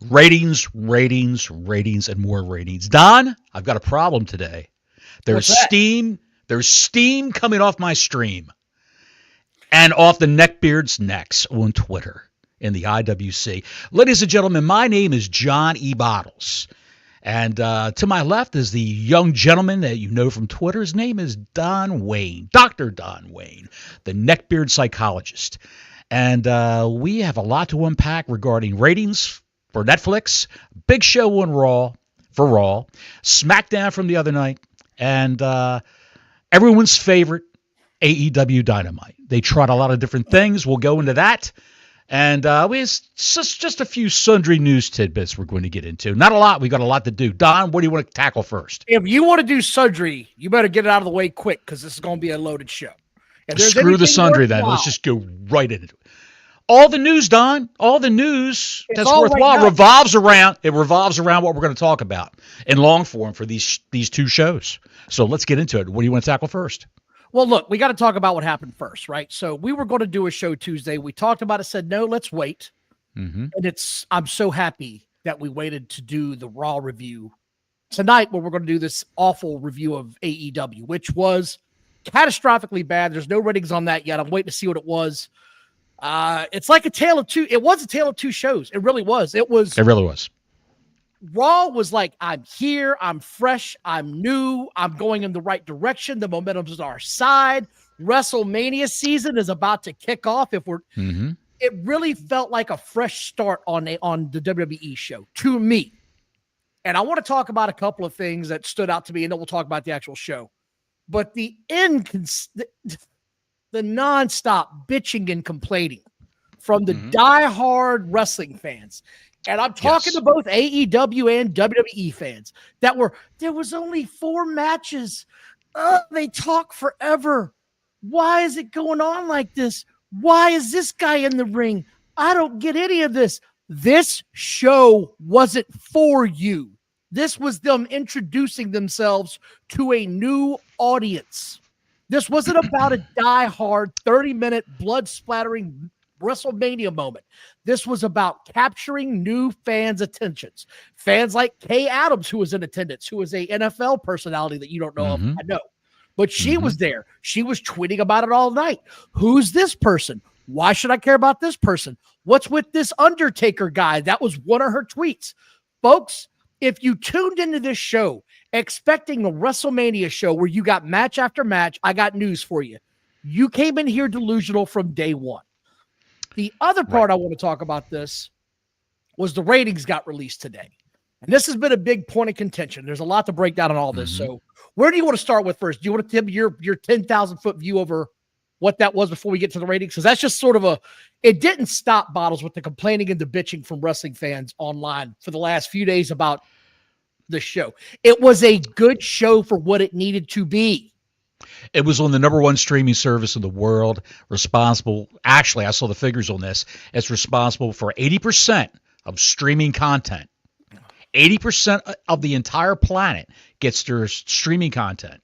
Ratings, ratings, ratings, and more ratings. Don, I've got a problem today. There's steam. There's steam coming off my stream and off the neckbeard's necks on Twitter in the IWC. Ladies and gentlemen, my name is John E. Bottles. And to my left is the young gentleman that you know from Twitter. His name is Don Wayne, Dr. Don Wayne, the neckbeard psychologist. And we have a lot to unpack regarding ratings for Netflix, big show on Raw, SmackDown from the other night, and everyone's favorite, AEW Dynamite. They tried a lot of different things. We'll go into that. And we have just a few sundry news tidbits we're going to get into. Not a lot. We got a lot to do. Don, what do you want to tackle first? If you want to do sundry, you better get it out of the way quick because this is going to be a loaded show. Screw the sundry then. Let's just go right into it. All the news, Don, all the news that's worthwhile revolves around what we're going to talk about in long form for these two shows. So let's get into it. What do you want to tackle first? Well, look, we got to talk about what happened first, right? So we were going to do a show Tuesday. We talked about it, said, no, let's wait. Mm-hmm. And I'm so happy that we waited to do the Raw review tonight where we're going to do this awful review of AEW, which was catastrophically bad. There's no ratings on that yet. I'm waiting to see what it was. It's like a tale of two. It was a tale of two shows. It really was. It really was. Raw was like, I'm here. I'm fresh. I'm new. I'm going in the right direction. The momentum's on our side. WrestleMania season is about to kick off. It really felt like a fresh start on the WWE show to me. And I want to talk about a couple of things that stood out to me, and then we'll talk about the actual show. But the nonstop bitching and complaining from the diehard wrestling fans. And I'm talking to both AEW and WWE fans there was only 4 matches. They talk forever. Why is it going on like this? Why is this guy in the ring? I don't get any of this. This show wasn't for you. This was them introducing themselves to a new audience. This wasn't about a die-hard 30-minute blood-splattering WrestleMania moment. This was about capturing new fans' attentions. Fans like Kay Adams, who was in attendance, who is a NFL personality that you don't know of. I know. But she was there. She was tweeting about it all night. Who's this person? Why should I care about this person? What's with this Undertaker guy? That was one of her tweets. Folks, if you tuned into this show expecting a WrestleMania show where you got match after match, I got news for you. You came in here delusional from day one. The other part I want to talk about this was the ratings got released today. And this has been a big point of contention. There's a lot to break down on all this. So where do you want to start with first? Do you want to tip your 10,000-foot view over what that was before we get to the ratings? Because that's just sort of it didn't stop Bottles with the complaining and the bitching from wrestling fans online for the last few days about the show. It was a good show for what it needed to be. It was on the #1 streaming service in the world, responsible. Actually, I saw the figures on this. It's responsible for 80% of streaming content. 80% of the entire planet gets their streaming content.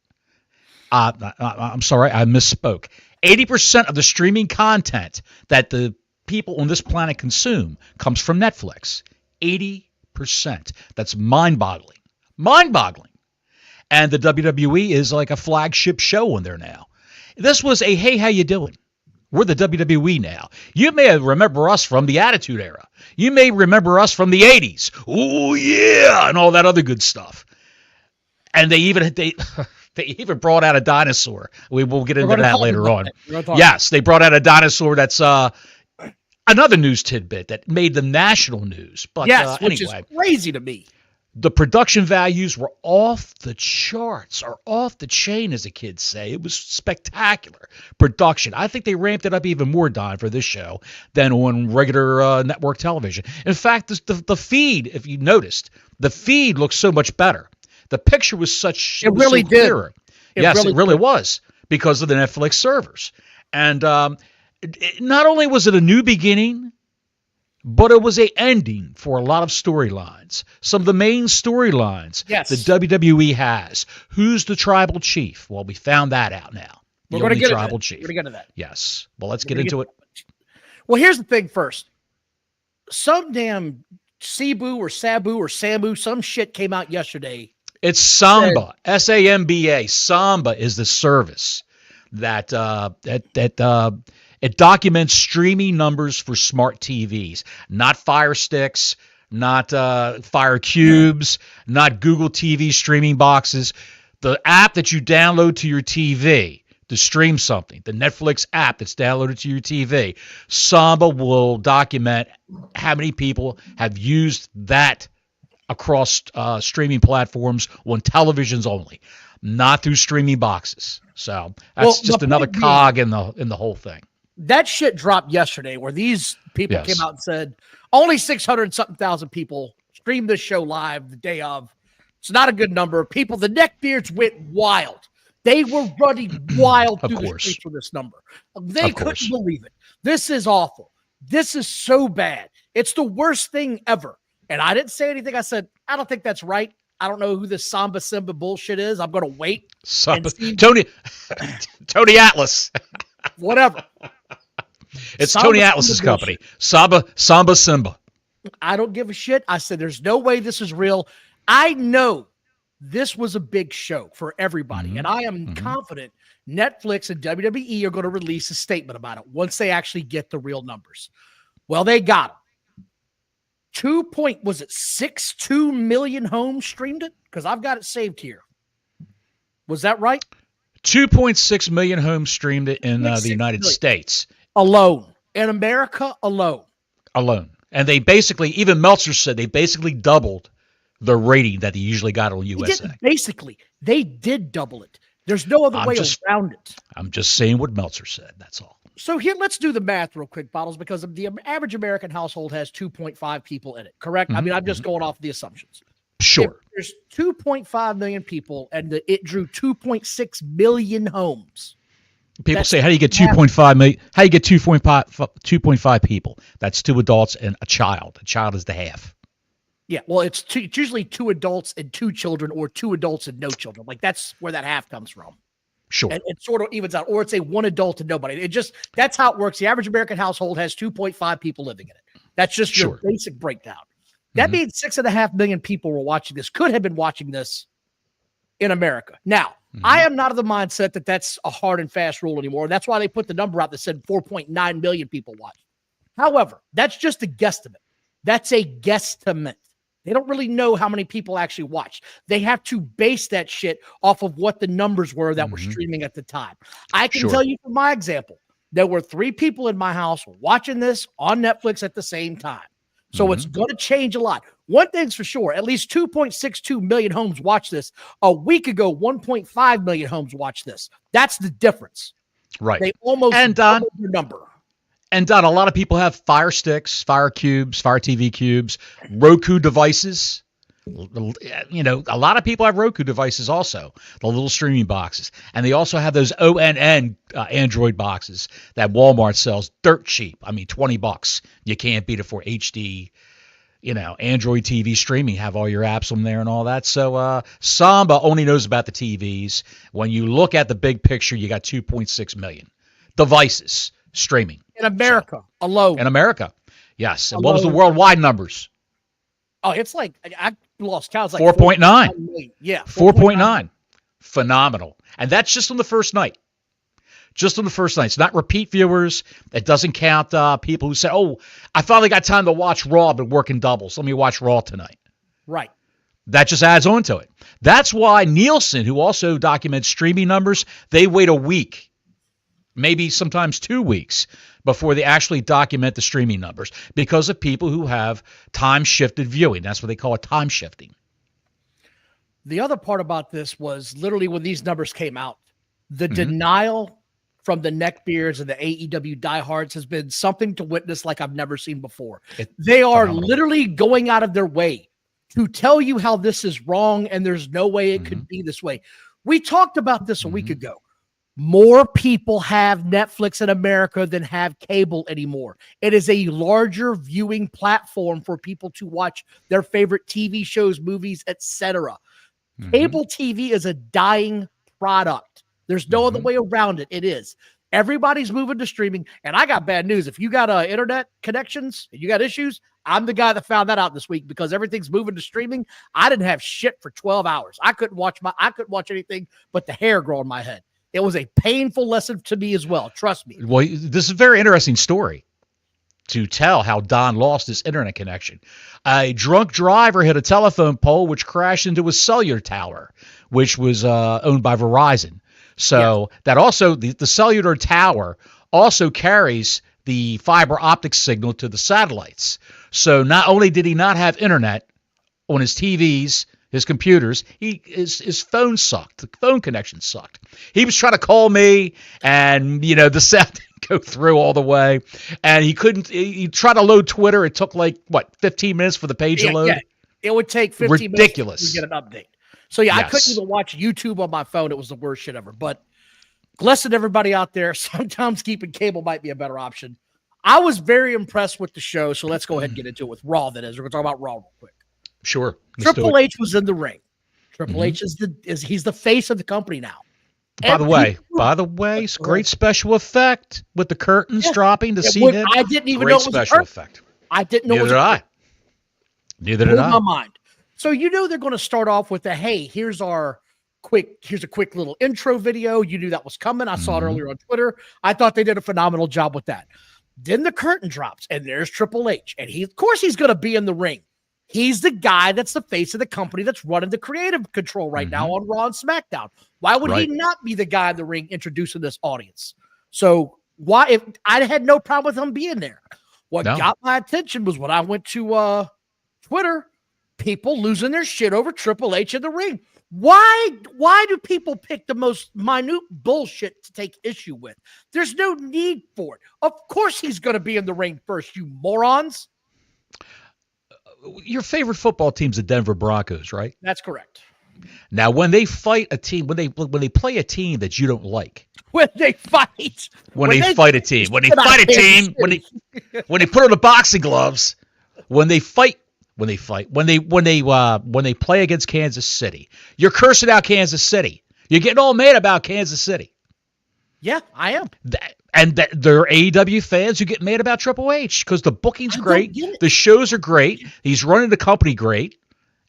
I'm sorry, I misspoke. 80% of the streaming content that the people on this planet consume comes from Netflix. 80%. That's mind-boggling. Mind-boggling. And the WWE is like a flagship show on there now. This was a, hey, how you doing? We're the WWE now. You may remember us from the Attitude Era. You may remember us from the 80s. Oh, yeah, and all that other good stuff. And they even brought out a dinosaur. We will get into that later on. Yes, they brought out a dinosaur that's another news tidbit that made the national news. But which is crazy to me. The production values were off the charts, or off the chain, as the kids say. It was spectacular production. I think they ramped it up even more, Don, for this show than on regular network television. In fact, the feed, if you noticed, the feed looked so much better. The picture was so clearer. It really was because of the Netflix servers. And not only was it a new beginning, but it was an ending for a lot of storylines. Some of the main storylines the WWE has. Who's the tribal chief? Well, we found that out now. We're going to get tribal chief. We're going to get to that. Yes. Well, let's get into it. Well, here's the thing first. Some damn Cebu or Sabu or Samu, some shit came out yesterday. It's Samba, SAMBA. Samba is the service that it documents streaming numbers for smart TVs, not Fire Sticks, not Fire Cubes, not Google TV streaming boxes. The app that you download to your TV to stream something, the Netflix app that's downloaded to your TV, Samba will document how many people have used that across streaming platforms on televisions only, not through streaming boxes. So that's just another cog in the whole thing. That shit dropped yesterday where these people came out and said only 600-something thousand people streamed this show live the day of. It's not a good number of people. The neckbeards went wild. They were running wild through the streets for this number. They couldn't believe it. This is awful. This is so bad. It's the worst thing ever. And I didn't say anything. I said, I don't think that's right. I don't know who this Samba Simba bullshit is. I'm going to wait. Tony Atlas. Whatever. It's Tony Atlas's company. Samba Simba. I don't give a shit. I said, there's no way this is real. I know this was a big show for everybody, and I am confident Netflix and WWE are going to release a statement about it once they actually get the real numbers. Well, they got them. 2.62 million homes streamed it? Because I've got it saved here. Was that right? 2.6 million homes streamed it in the United States. Alone. In America alone. And they basically, even Meltzer said, they basically doubled the rating that they usually got on USA. They did double it. There's no other way around it. I'm just saying what Meltzer said. That's all. So here, let's do the math real quick, Bottles, because the average American household has 2.5 people in it, correct? I mean, I'm just going off the assumptions. Sure. If there's 2.5 million people, and it drew 2.6 million homes. People say, how do you get 2.5 million? How do you get 2.5 people? That's 2 adults and a child. A child is the half. Yeah, well, it's usually 2 adults and 2 children, or 2 adults and no children. Like, that's where that half comes from. Sure. And it sort of evens out. Or it's a 1 adult and nobody. That's how it works. The average American household has 2.5 people living in it. That's just your basic breakdown. That means 6.5 million people were watching this, could have been watching this in America. Now, I am not of the mindset that that's a hard and fast rule anymore. That's why they put the number out that said 4.9 million people watched. However, that's just a guesstimate. That's a guesstimate. They don't really know how many people actually watched. They have to base that shit off of what the numbers were that were streaming at the time. I can tell you from my example, there were 3 people in my house watching this on Netflix at the same time. So it's going to change a lot. One thing's for sure, at least 2.62 million homes watched this. A week ago, 1.5 million homes watched this. That's the difference. Right. They almost doubled the number. And Don, a lot of people have Fire Sticks, Fire Cubes, Fire TV Cubes, Roku devices. You know, a lot of people have Roku devices also, the little streaming boxes. And they also have those ONN Android boxes that Walmart sells dirt cheap. I mean, $20. You can't beat it for HD, you know, Android TV streaming, have all your apps on there and all that. So Samba only knows about the TVs. When you look at the big picture, you got 2.6 million devices streaming. In America alone. In America, yes. And what was the worldwide numbers? Oh, it's like, I lost count. It's like 4.9. Yeah. 4.9. Phenomenal. And that's just on the first night. Just on the first night. It's not repeat viewers. It doesn't count people who say, oh, I finally got time to watch Raw. I've been working doubles. Let me watch Raw tonight. Right. That just adds on to it. That's why Nielsen, who also documents streaming numbers, they wait a week, maybe sometimes 2 weeks, before they actually document the streaming numbers, because of people who have time-shifted viewing. That's what they call it, time shifting. The other part about this was literally when these numbers came out, the denial from the neckbeards and the AEW diehards has been something to witness like I've never seen before. They are literally going out of their way to tell you how this is wrong and there's no way it could be this way. We talked about this a week ago. More people have Netflix in America than have cable anymore. It is a larger viewing platform for people to watch their favorite TV shows, movies, etc. Cable TV is a dying product. There's no other way around it. It is. Everybody's moving to streaming, and I got bad news. If you got internet connections and you got issues, I'm the guy that found that out this week because everything's moving to streaming. I didn't have shit for 12 hours. I couldn't watch anything but the hair grow on my head. It was a painful lesson to me as well. Trust me. Well, this is a very interesting story to tell how Don lost his internet connection. A drunk driver hit a telephone pole, which crashed into a cellular tower, which was owned by Verizon. So that also, the cellular tower also carries the fiber optic signal to the satellites. So not only did he not have internet on his TVs, his computers, his phone sucked. The phone connection sucked. He was trying to call me, and the sound didn't go through all the way, and he couldn't. He tried to load Twitter. It took 15 minutes for the page to load. Yeah. It would take 15 minutes to get an update. So yes. I couldn't even watch YouTube on my phone. It was the worst shit ever. But listen, everybody out there, sometimes keeping cable might be a better option. I was very impressed with the show, so let's go ahead and get into it with Raw. That is, we're going to talk about Raw real quick. Sure. Triple H was in the ring. Triple H he's the face of the company now. By the way, it's great special effect with the curtains dropping to see him. I didn't even know it was special effect. I didn't know. Neither did I. Neither did I. My mind. So they're going to start off with here's a quick little intro video. You knew that was coming. I saw it earlier on Twitter. I thought they did a phenomenal job with that. Then the curtain drops, and there's Triple H, and of course he's going to be in the ring. He's the guy that's the face of the company that's running the creative control right now on Raw and SmackDown. Why would he not be the guy in the ring introducing this audience? So if I had no problem with him being there. What got my attention was when I went to Twitter, people losing their shit over Triple H in the ring. Why do people pick the most minute bullshit to take issue with? There's no need for it. Of course he's going to be in the ring first, you morons. Your favorite football team's the Denver Broncos, right? That's correct. Now, when they fight a team, when they play a team that you don't like, when they fight a team, when they put on the boxing gloves, when they play against Kansas City, you're cursing out Kansas City. You're getting all mad about Kansas City. Yeah, I am. There are AEW fans who get mad about Triple H because the booking's great, the shows are great, he's running the company great,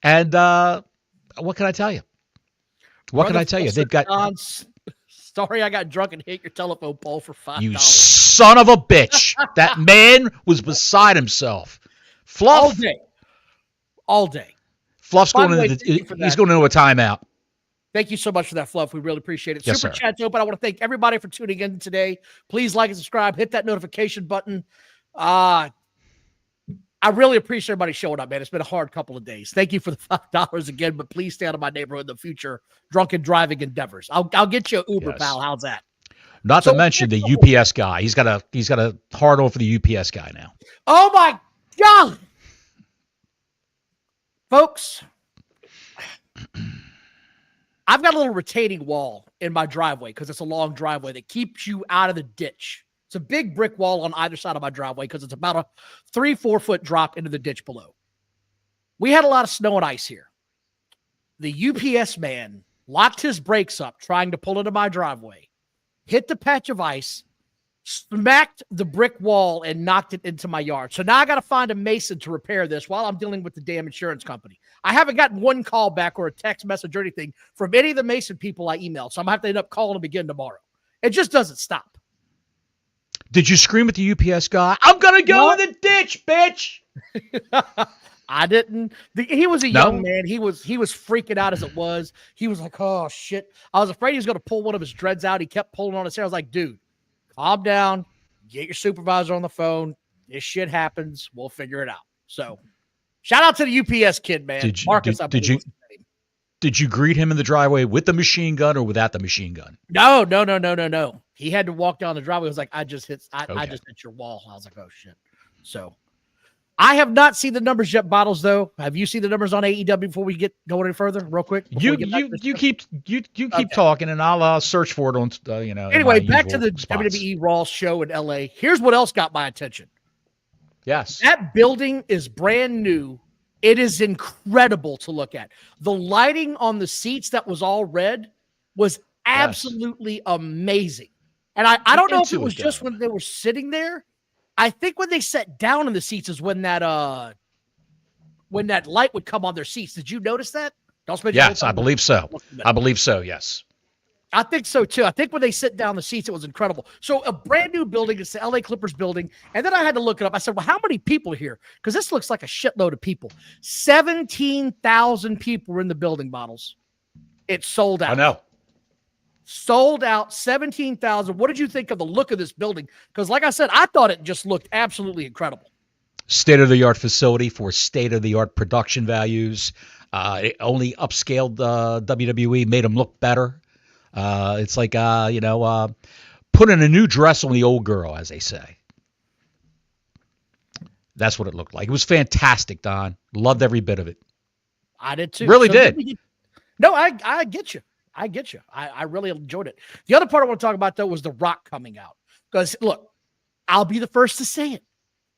and what can I tell you? They've got. Sorry, I got drunk and hit your telephone pole for $5. You son of a bitch! That man was beside himself. Fluff all day. Fluff's going into he's going into a timeout. Thank you so much for that, Fluff. We really appreciate it. Yes, Super sir. Chat's open. I want to thank everybody for tuning in today. Please like and subscribe. Hit that notification button. I really appreciate everybody showing up, man. It's been a hard couple of days. Thank you for the $5 again, but please stay out of my neighborhood in the future drunken driving endeavors. I'll get you an Uber, pal. How's that? Not to mention the UPS guy. He's got a hard on for the UPS guy now. Oh my God. Folks, I've got a little retaining wall in my driveway because it's a long driveway that keeps you out of the ditch. It's a big brick wall on either side of my driveway because it's about a 3-4 foot drop into the ditch below. We had a lot of snow and ice here. The UPS man locked his brakes up trying to pull into my driveway, hit the patch of ice, smacked the brick wall, and knocked it into my yard. So now I got to find a mason to repair this while I'm dealing with the damn insurance company. I haven't gotten one call back or a text message or anything from any of the mason people I emailed. So I'm going to have to end up calling them again tomorrow. It just doesn't stop. Did you scream at the UPS guy? I'm going to go in the ditch, bitch. I didn't. He was a young man. He was freaking out as it was. He was like, oh, shit. I was afraid he was going to pull one of his dreads out. He kept pulling on his hair. I was like, dude, calm down. Get your supervisor on the phone. This shit happens. We'll figure it out. So, shout out to the UPS kid, man. Marcus, did you greet him in the driveway with the machine gun or without the machine gun? No. He had to walk down the driveway. He was like, I just hit your wall. I was like, oh shit. So I have not seen the numbers yet, Bottles, though. Have you seen the numbers on AEW before we get going any further? Real quick. You keep talking, and I'll search for it on Anyway, back to the WWE Raw show in LA. Here's what else got my attention. Yes. That building is brand new. It is incredible to look at. The lighting on the seats that was all red was absolutely amazing. And I don't know if it was just when they were sitting there. I think when they sat down in the seats is when that light would come on their seats. Did you notice that? Yes, I believe so. I believe so, yes. I think so, too. I think when they sit down in the seats, it was incredible. So a brand new building, it's the LA Clippers building. And then I had to look it up. I said, well, how many people are here? Because this looks like a shitload of people. 17,000 people were in the building, Bottles. It sold out. I know. Sold out, 17,000. What did you think of the look of this building? Because like I said, I thought it just looked absolutely incredible. State-of-the-art facility for state-of-the-art production values. It only upscaled WWE, made them look better. It's like, putting a new dress on the old girl, as they say. That's what it looked like. It was fantastic, Don. Loved every bit of it. I did too. Really did. No, I get you. I get you. I really enjoyed it. The other part I want to talk about, though, was The Rock coming out. Because, look, I'll be the first to say it.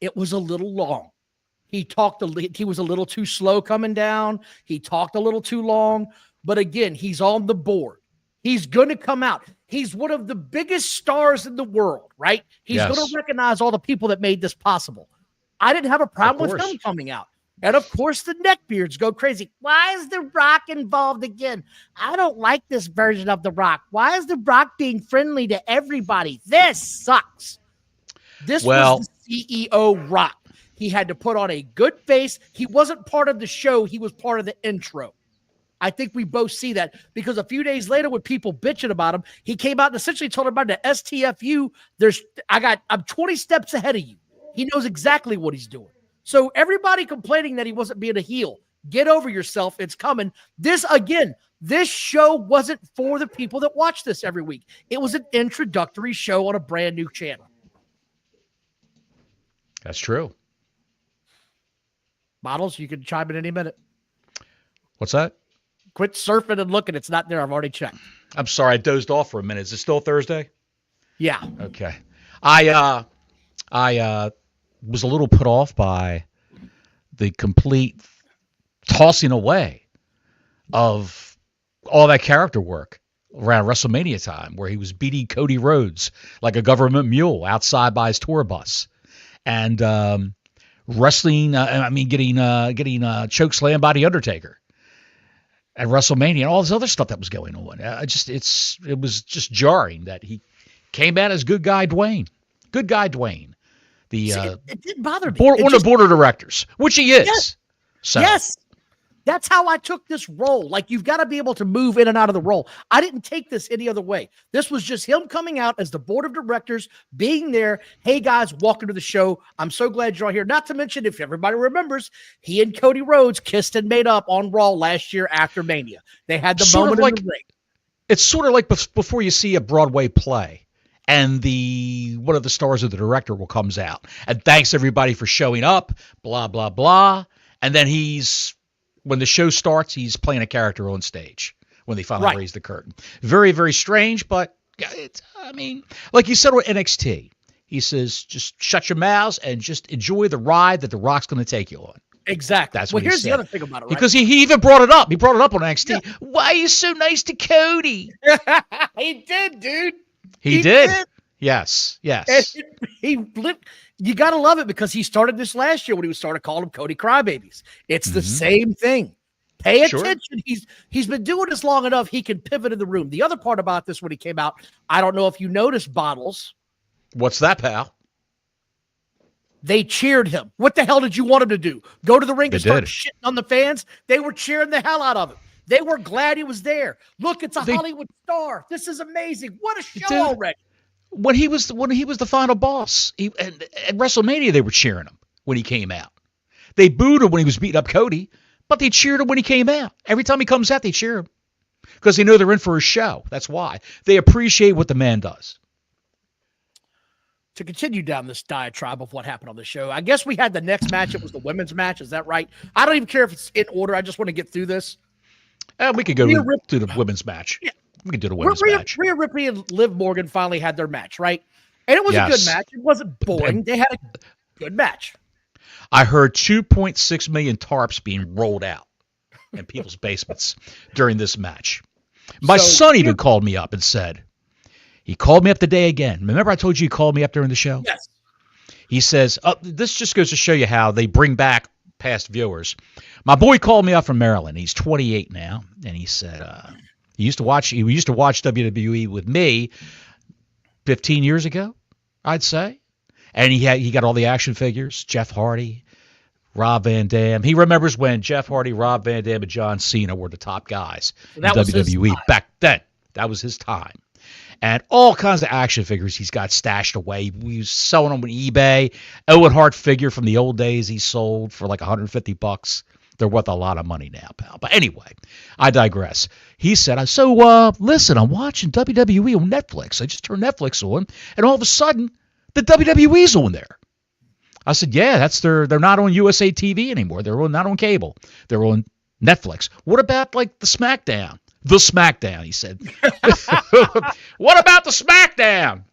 It was a little long. He was a little too slow coming down. He talked a little too long. But, again, he's on the board. He's going to come out. He's one of the biggest stars in the world, right? He's going to recognize all the people that made this possible. I didn't have a problem with him coming out. And, of course, the neckbeards go crazy. Why is The Rock involved again? I don't like this version of The Rock. Why is The Rock being friendly to everybody? This sucks. This was the CEO Rock. He had to put on a good face. He wasn't part of the show. He was part of the intro. I think we both see that because a few days later with people bitching about him, he came out and essentially told everybody the STFU, I'm 20 steps ahead of you. He knows exactly what he's doing. So everybody complaining that he wasn't being a heel, get over yourself. It's coming. This show wasn't for the people that watch this every week. It was an introductory show on a brand new channel. That's true. Bottles, you can chime in any minute. What's that? Quit surfing and looking. It's not there. I've already checked. I'm sorry. I dozed off for a minute. Is it still Thursday? Yeah. Okay. I was a little put off by the complete tossing away of all that character work around WrestleMania time where he was beating Cody Rhodes like a government mule outside by his tour bus. And getting choke slammed by The Undertaker at WrestleMania and all this other stuff that was going on. It was just jarring that he came out as good guy Dwayne. Good guy Dwayne. It didn't bother me. One of the board of directors, which he is. Yes. So. Yes. That's how I took this role. Like, you've got to be able to move in and out of the role. I didn't take this any other way. This was just him coming out as the board of directors, being there. Hey, guys, welcome to the show. I'm so glad you're all here. Not to mention, if everybody remembers, he and Cody Rhodes kissed and made up on Raw last year after Mania. They had the moment in the ring. It's sort of like before you see a Broadway play and one of the stars of the director comes out and thanks everybody for showing up, blah, blah, blah. And then when the show starts, he's playing a character on stage when they finally raise the curtain. Very, very strange, but like you said with NXT, he says, just shut your mouths and just enjoy the ride that The Rock's going to take you on. Exactly. That's what here's he said. The other thing about it, right? Because he even brought it up. He brought it up on NXT. Yeah. Why are you so nice to Cody? He did, dude. He did. Yes. You got to love it because he started this last year when he started calling them Cody Crybabies. It's the same thing. Pay attention. He's been doing this long enough. He can pivot in the room. The other part about this when he came out, I don't know if you noticed, Bottles. What's that, pal? They cheered him. What the hell did you want him to do? Go to the ring and start shitting on the fans? They were cheering the hell out of him. They were glad he was there. Look, it's a Hollywood star. This is amazing. What a show already. When he was the final boss, at WrestleMania, they were cheering him when he came out. They booed him when he was beating up Cody, but they cheered him when he came out. Every time he comes out, they cheer him because they know they're in for a show. That's why. They appreciate what the man does. To continue down this diatribe of what happened on the show, I guess we had the next match. It was the women's match. Is that right? I don't even care if it's in order. I just want to get through this. We could go through the women's match. Yeah. We can do the women's match. Rhea Ripley and Liv Morgan finally had their match, right? And it was a good match. It wasn't boring. They had a good match. I heard 2.6 million tarps being rolled out in people's basements during this match. My son even called me up and said He called me up today again. Remember I told you he called me up during the show? Yes. He says, this just goes to show you how they bring back past viewers. My boy called me up from Maryland. He's 28 now, and he said he used to watch WWE with me 15 years ago, I'd say. And he got all the action figures, Jeff Hardy, Rob Van Dam. He remembers when Jeff Hardy, Rob Van Dam, and John Cena were the top guys in WWE back then. That was his time. And all kinds of action figures he's got stashed away. We was selling them on eBay. Owen Hart figure from the old days he sold for like $150. They're worth a lot of money now, pal. But anyway, I digress. He said, listen, I'm watching WWE on Netflix. I just turned Netflix on, and all of a sudden, the WWE's on there. I said, yeah, they're not on USA TV anymore. They're not on cable. They're on Netflix. What about like the SmackDown? The SmackDown, he said. What about the SmackDown?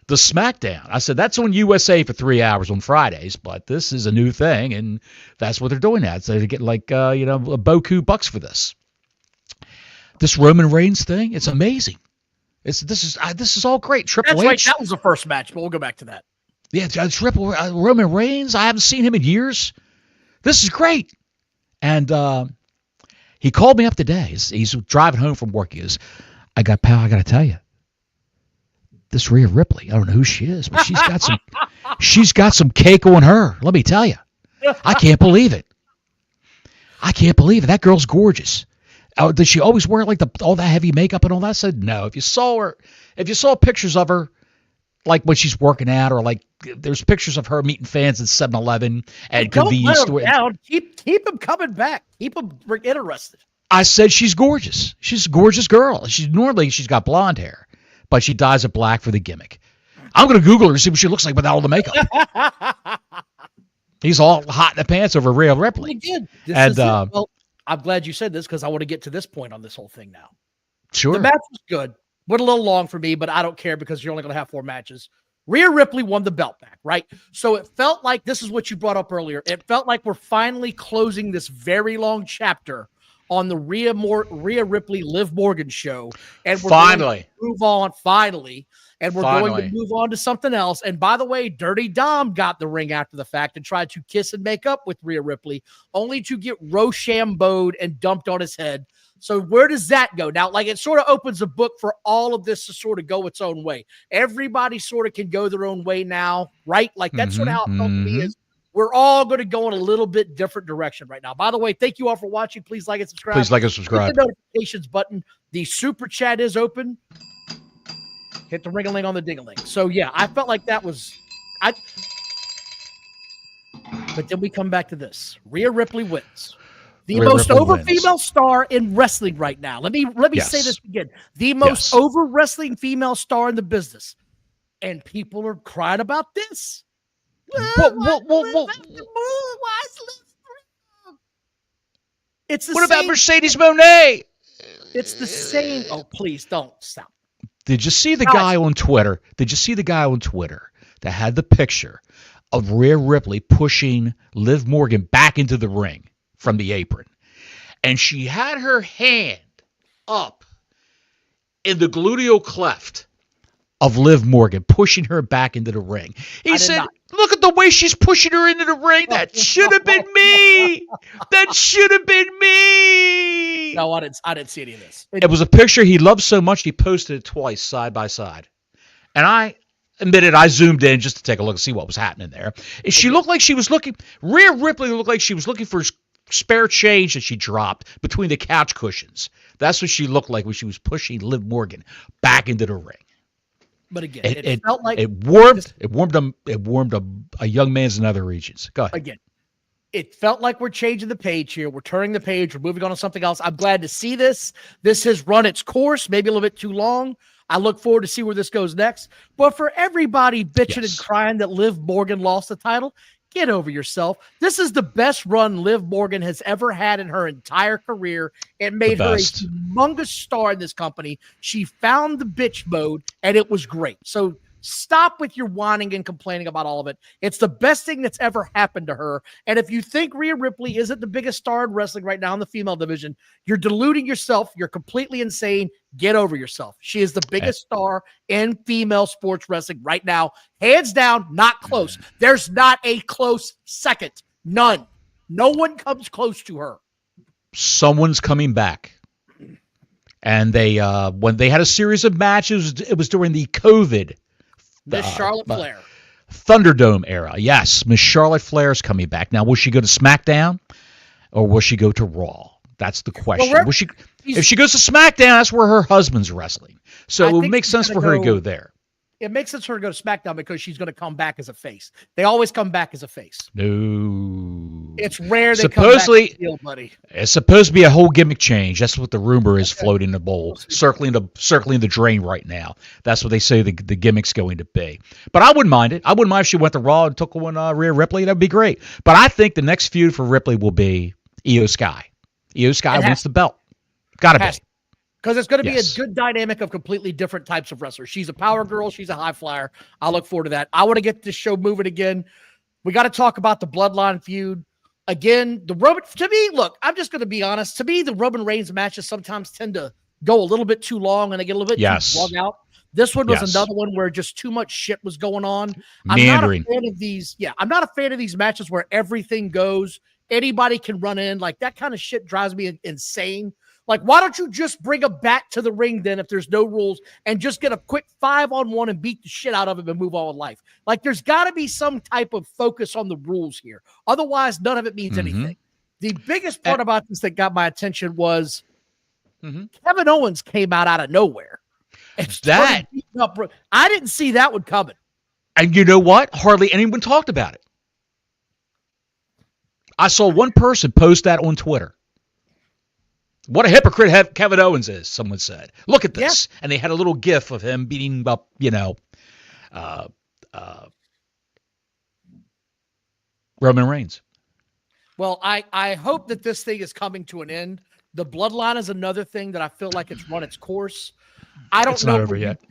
The SmackDown. I said, that's on USA for 3 hours on Fridays, but this is a new thing, and that's what they're doing now. So they get like, a boku bucks for this. This Roman Reigns thing, it's amazing. This is all great. Triple H. Right. That was the first match, but we'll go back to that. Yeah, Roman Reigns. I haven't seen him in years. This is great. And he called me up today. He's driving home from work. He goes, I got to tell you, this Rhea Ripley, I don't know who she is, but she's got some cake on her. Let me tell you. I can't believe it. That girl's gorgeous. Does she always wear like all that heavy makeup and all that? I said, no. If you saw pictures of her, like when she's working out, or like there's pictures of her meeting fans at 7-Eleven and convenience store. Keep them coming back. Keep them interested. I said she's gorgeous. She's a gorgeous girl. She's got blonde hair, but she dyes it black for the gimmick. I'm going to Google her and see what she looks like without all the makeup. He's all hot in the pants over Rhea Ripley. Well, I'm glad you said this because I want to get to this point on this whole thing now. Sure. The match was good. Went a little long for me, but I don't care because you're only going to have 4 matches. Rhea Ripley won the belt back, right? So it felt like, this is what you brought up earlier, it felt like we're finally closing this very long chapter on the Rhea Ripley Liv Morgan show. And we're going to move on, finally. And we're going to move on to something else. And by the way, Dirty Dom got the ring after the fact and tried to kiss and make up with Rhea Ripley, only to get Rochambeau'd and dumped on his head. So where does that go? Now, like, it sort of opens a book for all of this to sort of go its own way. Everybody sort of can go their own way now, right? Like, that's sort of how it felt to me is we're all going to go in a little bit different direction right now. By the way, thank you all for watching. Please like and subscribe. Please like and subscribe. Hit the notifications button. The super chat is open. Hit the ring-a-ling on the ding-a-ling. So, yeah, I felt like that was But then we come back to this. Rhea Ripley wins. The most over female star in wrestling right now. Let me say this again. The most over wrestling female star in the business. And people are crying about this. It's the what same. about Mercedes Moné? It's the same. Oh, please don't stop. Did you see the guy on Twitter? That had the picture of Rhea Ripley pushing Liv Morgan back into the ring from the apron? And she had her hand up in the gluteal cleft of Liv Morgan, pushing her back into the ring. He said, look at the way she's pushing her into the ring. That should have been me. That should have been me. No, I didn't see any of this. It was a picture he loved so much he posted it twice side by side. And I admitted I zoomed in just to take a look and see what was happening there. She looked like she was looking, Rhea Ripley looked like she was looking for spare change that she dropped between the couch cushions. That's what she looked like when she was pushing Liv Morgan back into the ring. But again, it felt like it warmed a young man's in other regions. Go ahead. Again, it felt like we're changing the page here. We're turning the page. We're moving on to something else. I'm glad to see this. This has run its course, maybe a little bit too long. I look forward to see where this goes next. But for everybody bitching and crying that Liv Morgan lost the title, get over yourself. This is the best run Liv Morgan has ever had in her entire career. It made her a humongous star in this company. She found the bitch mode, and it was great. So Stop with your whining and complaining about all of it. It's the best thing that's ever happened to her. And if you think Rhea Ripley isn't the biggest star in wrestling right now in the female division, you're deluding yourself. You're completely insane. Get over yourself. She is the biggest star in female sports wrestling right now. Hands down, not close. There's not a close second. None. No one comes close to her. Someone's coming back. And they, when they had a series of matches, it was during the COVID. Miss Charlotte Flair. Thunderdome era. Yes, Miss Charlotte Flair is coming back. Now, will she go to SmackDown or will she go to Raw? That's the question. Well, if she goes to SmackDown, that's where her husband's wrestling. So it would make sense for her to go there. It makes sense for her to go to SmackDown because she's going to come back as a face. They always come back as a face. No. It's rare they come back as a heel, buddy. It's supposed to be a whole gimmick change. That's what the rumor is floating the bowl, circling the drain right now. That's what they say the gimmick's going to be. But I wouldn't mind it. I wouldn't mind if she went to Raw and took one Rhea Ripley. That would be great. But I think the next feud for Ripley will be Io Sky. Io Sky wins the belt. Got to be. Because it's going to be a good dynamic of completely different types of wrestlers. She's a power girl. She's a high flyer. I look forward to that. I want to get this show moving again. We got to talk about the Bloodline feud. Again, to me, look, I'm just going to be honest. To me, the Roman Reigns matches sometimes tend to go a little bit too long and they get a little bit too drug out. This one was another one where just too much shit was going on. I'm not a fan of these. Yeah, I'm not a fan of these matches where everything goes. Anybody can run in. Like, that kind of shit drives me insane. Like, why don't you just bring a bat to the ring then if there's no rules and just get a quick 5-on-1 and beat the shit out of him and move on with life? Like, there's got to be some type of focus on the rules here. Otherwise, none of it means anything. The biggest part about this that got my attention was Kevin Owens came out of nowhere. I didn't see that one coming. And you know what? Hardly anyone talked about it. I saw one person post that on Twitter. What a hypocrite Kevin Owens is, someone said. Look at this. Yeah. And they had a little gif of him beating up, Roman Reigns. Well, I hope that this thing is coming to an end. The Bloodline is another thing that I feel like it's run its course. I don't know. It's not over yet.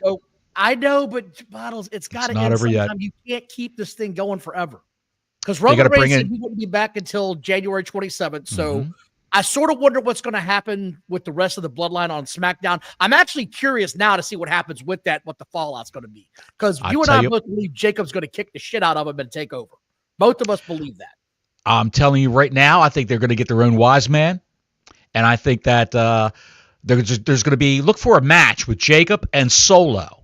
I know, but Bottles, it's got to end over yet. You can't keep this thing going forever. Because Roman Reigns said he wouldn't be back until January 27th. So I sort of wonder what's going to happen with the rest of the Bloodline on SmackDown. I'm actually curious now to see what happens with that, what the fallout's going to be. Because you and I both believe Jacob's going to kick the shit out of him and take over. Both of us believe that. I'm telling you right now, I think they're going to get their own wise man. And I think that there's going to be, look for a match with Jacob and Solo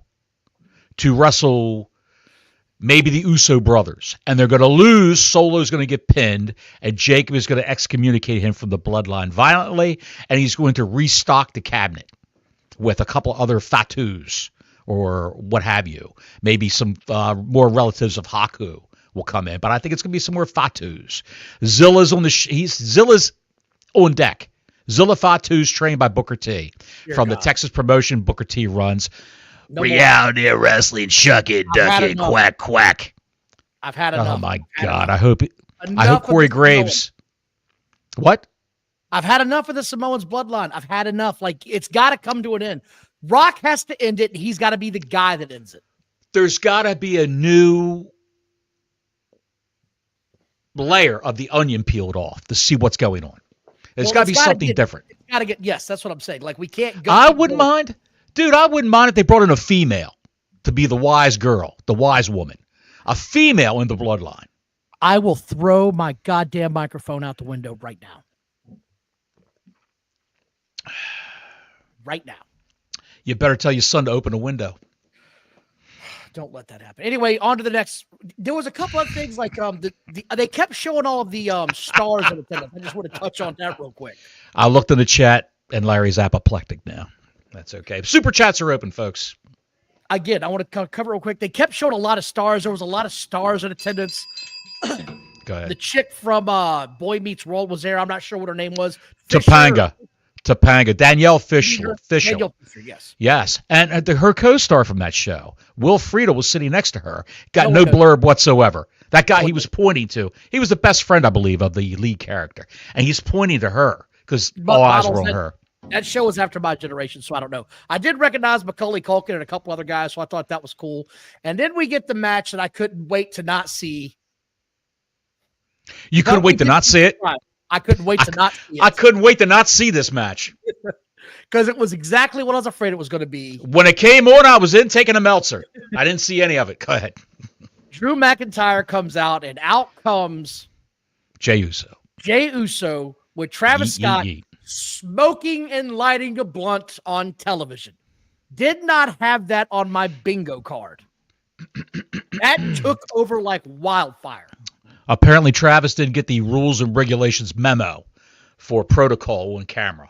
to wrestle maybe the Uso brothers, and they're going to lose. Solo's going to get pinned, and Jacob is going to excommunicate him from the Bloodline violently, and he's going to restock the cabinet with a couple other Fatus or what have you. Maybe some more relatives of Haku will come in, but I think it's going to be some more Fatus. Zilla's on deck. Zilla Fatus, trained by Booker T from the Texas promotion Booker T runs. No reality of wrestling, shuck it, duck it, quack, quack. I've had enough. Oh, my God. I hope Corey Graves. What? I've had enough of the Samoans Bloodline. I've had enough. Like, it's got to come to an end. Rock has to end it, and he's got to be the guy that ends it. There's got to be a new layer of the onion peeled off to see what's going on. There's got to be something different. It's got to get, yes, that's what I'm saying. Like, we can't go. I wouldn't mind. Dude, I wouldn't mind if they brought in a female to be the wise girl, the wise woman. A female in the Bloodline. I will throw my goddamn microphone out the window right now. Right now. You better tell your son to open a window. Don't let that happen. Anyway, on to the next. There was a couple of things like they kept showing all of the stars in attendance. I just want to touch on that real quick. I looked in the chat, and Larry's apoplectic now. That's okay. Super chats are open, folks. Again, I want to cover real quick. They kept showing a lot of stars. There was a lot of stars in attendance. Go ahead. The chick from Boy Meets World was there. I'm not sure what her name was. Topanga. Danielle Fishel. Danielle Fisher, yes. Yes. And her co-star from that show, Will Friedle, was sitting next to her. Got no blurb whatsoever. That guy he was pointing to, he was the best friend, I believe, of the lead character. And he's pointing to her because all eyes were on her. That show was after my generation, so I don't know. I did recognize Macaulay Culkin and a couple other guys, so I thought that was cool. And then we get the match that I couldn't wait to not see. You couldn't wait to not see it? I couldn't wait to not see it. I couldn't wait to not see this match. Because it was exactly what I was afraid it was going to be. When it came on, I was in taking a Meltzer. I didn't see any of it. Go ahead. Drew McIntyre comes out, and out comes Jey Uso. Jey Uso with Travis Scott smoking and lighting a blunt on television. Did not have that on my bingo card. That took over like wildfire. Apparently, Travis didn't get the rules and regulations memo for protocol on camera.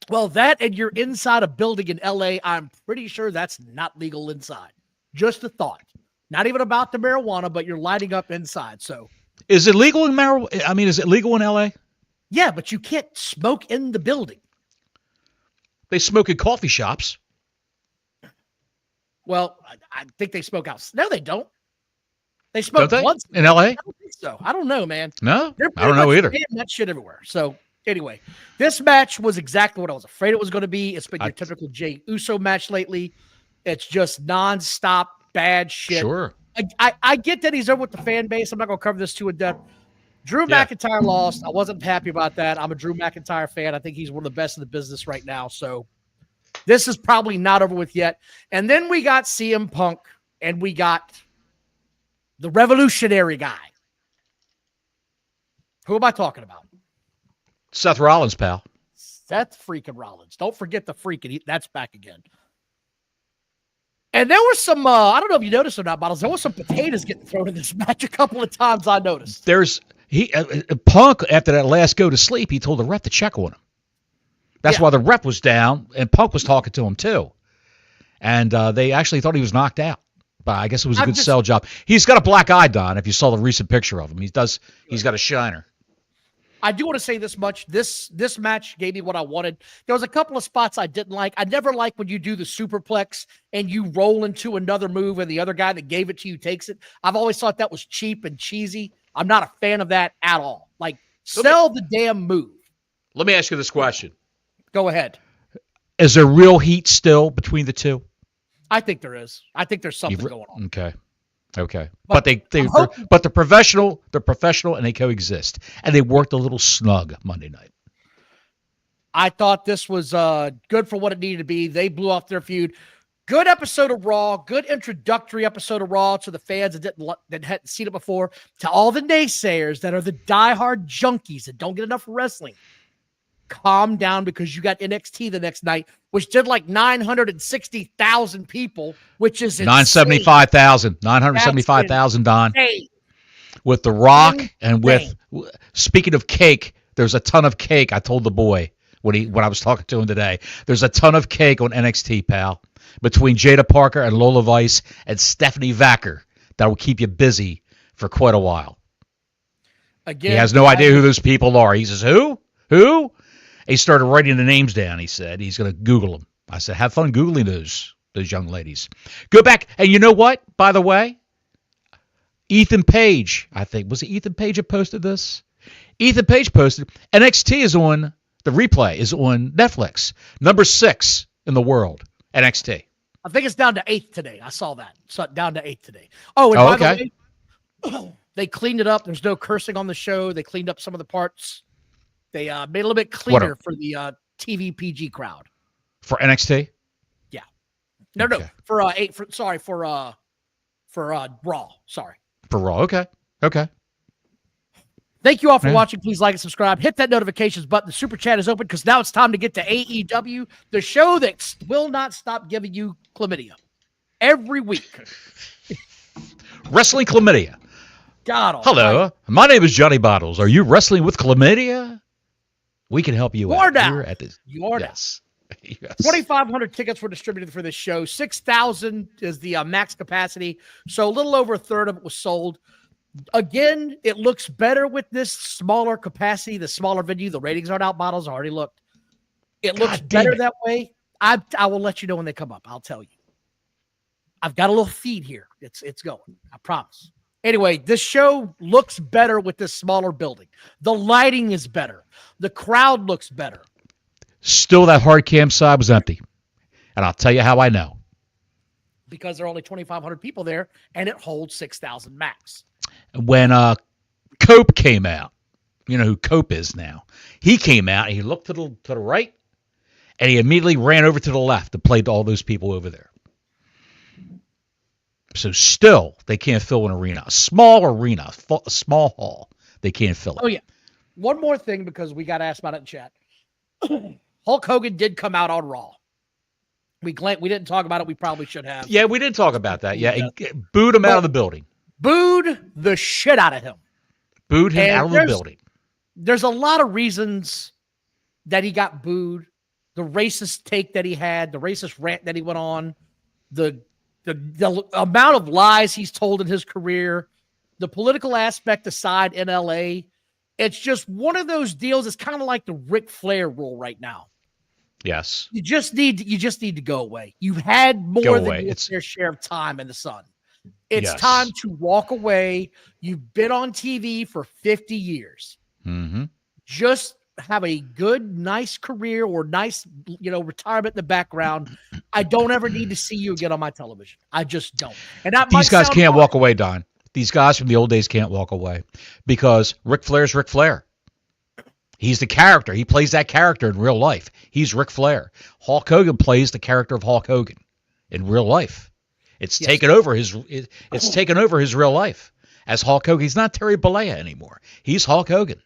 Well, that and you're inside a building in L.A., I'm pretty sure that's not legal inside. Just a thought. Not even about the marijuana, but you're lighting up inside. So, is it legal in marijuana? I mean, is it legal in L.A.? Yeah, but you can't smoke in the building. They smoke in coffee shops. Well, I think they smoke out. No, they don't. They smoke once in L.A. I don't think so. I don't know, man. No, I don't know either. That shit everywhere. So. Anyway, this match was exactly what I was afraid it was going to be. It's been your typical Jey Uso match lately. It's just nonstop bad shit. Sure. I get that he's over with the fan base. I'm not going to cover this too in depth. Drew McIntyre lost. I wasn't happy about that. I'm a Drew McIntyre fan. I think he's one of the best in the business right now. So this is probably not over with yet. And then we got CM Punk, and we got the revolutionary guy. Who am I talking about? Seth Rollins, pal. Seth freaking Rollins. Don't forget the freaking. That's back again. And there were some, I don't know if you noticed or not, Bottles. There was some potatoes getting thrown in this match a couple of times, I noticed. Punk, after that last go to sleep, he told the ref to check on him. That's why the ref was down, and Punk was talking to him too. And they actually thought he was knocked out. But I guess it was a good sell job. He's got a black eye, Don, if you saw the recent picture of him. He's got a shiner. I do want to say this much. This match gave me what I wanted. There was a couple of spots I didn't like. I never like when you do the superplex and you roll into another move and the other guy that gave it to you takes it. I've always thought that was cheap and cheesy. I'm not a fan of that at all. Like, sell the damn move. Let me ask you this question. Go ahead. Is there real heat still between the two? I think there is. I think there's something going on. Okay. But they're professional, and they coexist. And they worked a little snug Monday night. I thought this was good for what it needed to be. They blew off their feud. Good episode of Raw, good introductory episode of Raw to the fans that hadn't seen it before. To all the naysayers that are the diehard junkies that don't get enough wrestling. Calm down, because you got NXT the next night, which did like 960,000 people, which is 975,000, Don. With The Rock and with, speaking of cake, there's a ton of cake. I told the boy when I was talking to him today, there's a ton of cake on NXT, pal, between Jada Parker and Lola Vice and Stephanie Vacker that will keep you busy for quite a while. Again, he has no idea who those people are. He says, Who? He started writing the names down. He said he's going to Google them. I said, have fun Googling those young ladies. Go back. And you know what, by the way? Ethan Page, I think. Was it Ethan Page that posted this? Ethan Page posted, NXT is on, the replay is on Netflix. Number 6 in the world, NXT. I think it's down to 8th today. I saw that. Down to 8th today. Oh, and by the way, they cleaned it up. There's no cursing on the show. They cleaned up some of the parts. They made it a little bit cleaner for the TV PG crowd. For NXT? Yeah. No. For Raw. Sorry. For Raw. Okay. Thank you all for watching. Please like and subscribe. Hit that notifications button. The super chat is open because now it's time to get to AEW, the show that will not stop giving you chlamydia every week. Wrestling chlamydia. God. Hello. My name is Johnny Bottles. Are you wrestling with chlamydia? We can help you out here at this. You are yes. 2,500 tickets were distributed for this show. 6,000 is the max capacity. So a little over a third of it was sold. Again, it looks better with this smaller capacity, the smaller venue. The ratings aren't out. Bottles already looked. It looks better that way. I will let you know when they come up. I'll tell you. I've got a little feed here. It's going. I promise. Anyway, this show looks better with this smaller building. The lighting is better. The crowd looks better. Still, that hard cam side was empty. And I'll tell you how I know. Because there are only 2,500 people there, and it holds 6,000 max. When Cope came out, you know who Cope is now. He came out, and he looked to the right, and he immediately ran over to the left and played to all those people over there. So still, they can't fill an arena. A small arena, a small hall, they can't fill it. Oh, yeah. One more thing, because we got asked about it in chat. Hulk Hogan did come out on Raw. We didn't talk about it. We probably should have. Yeah, we didn't talk about that. Yeah, it booed him out of the building. Booed the shit out of him. Booed him out of the building. There's a lot of reasons that he got booed. The racist take that he had, the racist rant that he went on, the amount of lies he's told in his career, the political aspect aside in LA. It's just one of those deals. It's kind of like the Ric Flair rule right now. Yes. You just need to go away. You've had more than your fair share of time in the sun. It's time to walk away. You've been on TV for 50 years. Mm-hmm. Just have a good, nice career or nice, retirement in the background. I don't ever need to see you again on my television. I just don't. And these guys can't walk away, Don. These guys from the old days can't walk away because Ric Flair's Ric Flair. He's the character. He plays that character in real life. He's Ric Flair. Hulk Hogan plays the character of Hulk Hogan in real life. It's taken over his real life as Hulk Hogan. He's not Terry Bollea anymore. He's Hulk Hogan.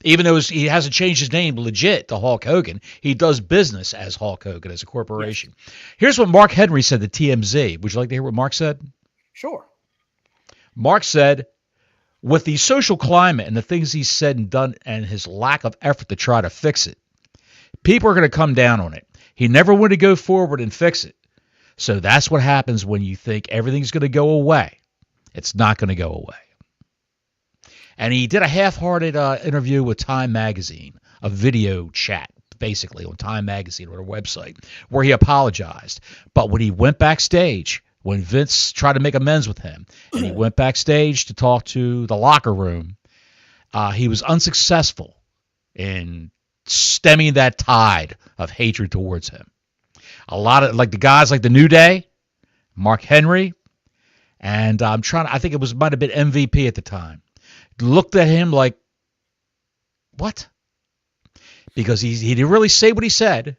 Even though he hasn't changed his name legit to Hulk Hogan, he does business as Hulk Hogan as a corporation. Yes. Here's what Mark Henry said to TMZ. Would you like to hear what Mark said? Sure. Mark said, with the social climate and the things he's said and done and his lack of effort to try to fix it, people are going to come down on it. He never wanted to go forward and fix it. So that's what happens when you think everything's going to go away. It's not going to go away. And he did a half-hearted interview with Time Magazine, a video chat, basically, on Time Magazine or their website, where he apologized. But when he went backstage, when Vince tried to make amends with him, and he went backstage to talk to the locker room, he was unsuccessful in stemming that tide of hatred towards him. A lot of, like the guys like the New Day, Mark Henry, and I think it might have been MVP at the time, looked at him like, what? Because he didn't really say what he said.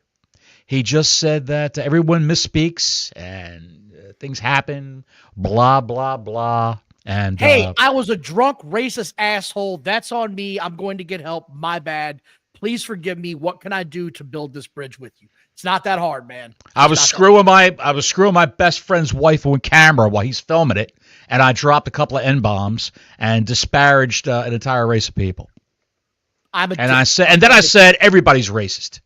He just said that everyone misspeaks and things happen, blah, blah, blah. And hey, I was a drunk, racist asshole. That's on me. I'm going to get help. My bad. Please forgive me. What can I do to build this bridge with you? It's not that hard, man. I was screwing my best friend's wife on camera while he's filming it, and I dropped a couple of N-bombs and disparaged an entire race of people. Then I said everybody's racist.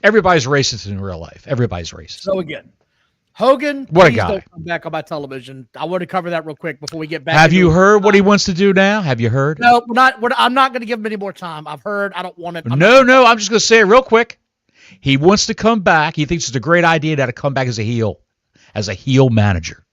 Everybody's racist in real life. Everybody's racist. So again, Hogan, what a guy. Don't come back on my television. I want to cover that real quick before we get back. Have you heard what he wants to do now? Have you heard? No, I'm not going to give him any more time. I've heard. I don't want it. No. I'm just going to say it real quick. He wants to come back. He thinks it's a great idea to come back as a heel manager.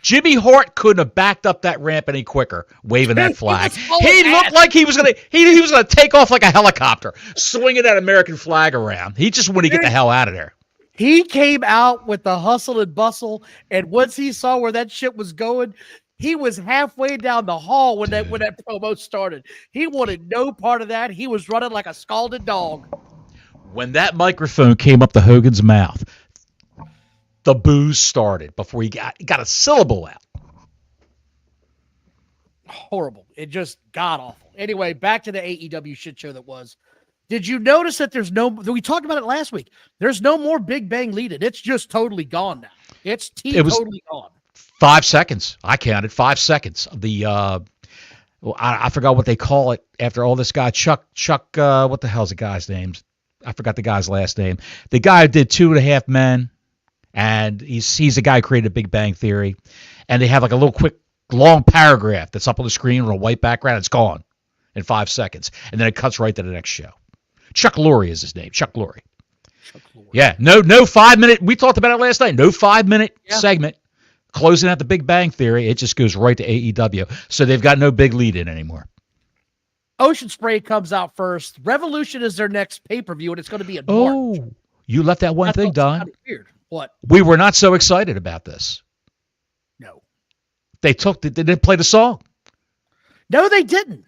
Jimmy Hart couldn't have backed up that ramp any quicker, waving that flag. He looked like he was gonna take off like a helicopter, swinging that American flag around. He just wanted to get the hell out of there. He came out with the hustle and bustle, and once he saw where that shit was going, he was halfway down the hall when that promo started. He wanted no part of that. He was running like a scalded dog. When that microphone came up to Hogan's mouth, the boos started before he got a syllable out. Horrible. It just got awful. Anyway, back to the AEW shit show that was. Did you notice that we talked about it last week. There's no more Big Bang lead-in. It's just totally gone now. It's totally gone. 5 seconds. I counted 5 seconds. I forgot what they call it after all this guy, Chuck, what the hell's the guy's name? I forgot the guy's last name. The guy who did 2.5 Men, and he's the guy who created Big Bang Theory. And they have like a little quick, long paragraph that's up on the screen on a white background. It's gone in 5 seconds. And then it cuts right to the next show. Chuck Lorre is his name. Chuck Lorre. Yeah, no 5 minute. We talked about it last night. No 5 minute segment closing out the Big Bang Theory. It just goes right to AEW. So they've got no big lead in anymore. Ocean Spray comes out first. Revolution is their next pay-per-view, and it's going to be in March. Oh, you left that one thing, Don. Kind of weird. What? We were not so excited about this. No. They didn't play the song. No, they didn't.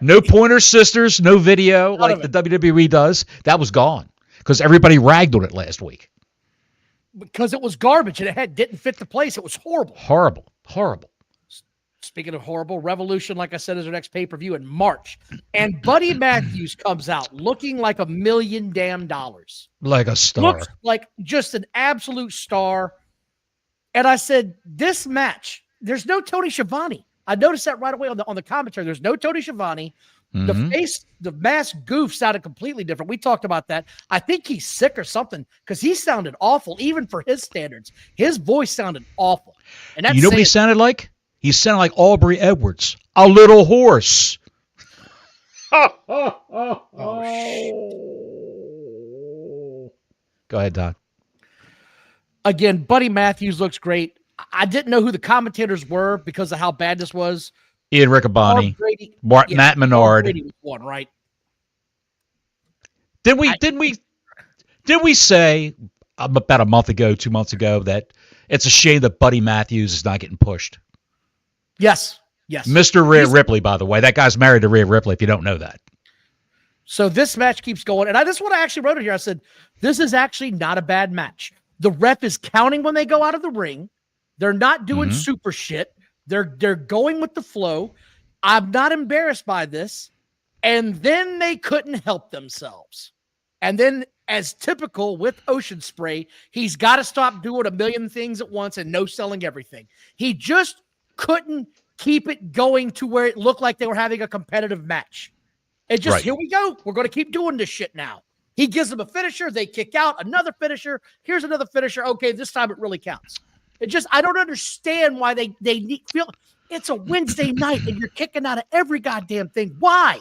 No Pointer Sisters, no video like the WWE does. That was gone because everybody ragged on it last week. Because it was garbage and it didn't fit the place. It was horrible. Horrible. Speaking of horrible, Revolution, like I said, is their next pay-per-view in March. And Buddy Matthews comes out looking like $1 million. Like a star. Looks like just an absolute star. And I said, this match, there's no Tony Schiavone. I noticed that right away on the commentary. There's no Tony Schiavone. The mask goof sounded completely different. We talked about that. I think he's sick or something because he sounded awful, even for his standards. His voice sounded awful. And that's, you know what he sounded like? He sounded like Aubrey Edwards, a little horse. Go ahead, Don. Again, Buddy Matthews looks great. I didn't know who the commentators were because of how bad this was. Ian Riccaboni, Matt Menard. Was one, right? Did we say about a month ago, 2 months ago, that it's a shame that Buddy Matthews is not getting pushed? Yes. Mr. Rhea Ripley, by the way. That guy's married to Rhea Ripley, if you don't know that. So this match keeps going. And this is what I actually wrote it here. I said, this is actually not a bad match. The ref is counting when they go out of the ring. They're not doing super shit. They're going with the flow. I'm not embarrassed by this. And then they couldn't help themselves. And then, as typical with Ocean Spray, he's got to stop doing a million things at once and no selling everything. He just couldn't keep it going to where it looked like they were having a competitive match. It just, Here we go. We're going to keep doing this shit now. He gives them a finisher. They kick out another finisher. Here's another finisher. Okay, this time it really counts. It just, I don't understand why they feel it's a Wednesday night and you're kicking out of every goddamn thing. Why?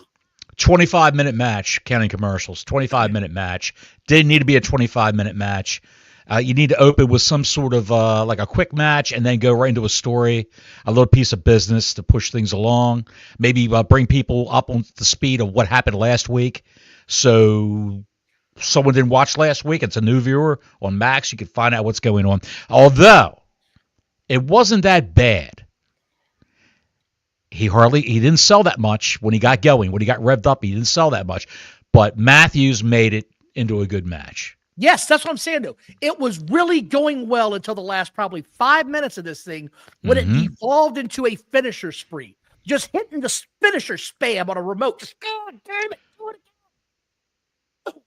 25-minute match, counting commercials. 25-minute match. Didn't need to be a 25-minute match. You need to open with some sort of like a quick match and then go right into a story, a little piece of business to push things along. Maybe bring people up on the speed of what happened last week. So someone didn't watch last week. It's a new viewer on Max. You can find out what's going on. Although it wasn't that bad. He didn't sell that much when he got going. When he got revved up, he didn't sell that much. But Matthews made it into a good match. Yes, that's what I'm saying, though. It was really going well until the last probably 5 minutes of this thing when it devolved into a finisher spree. Just hitting the finisher spam on a remote. Just, God damn it. Do it again.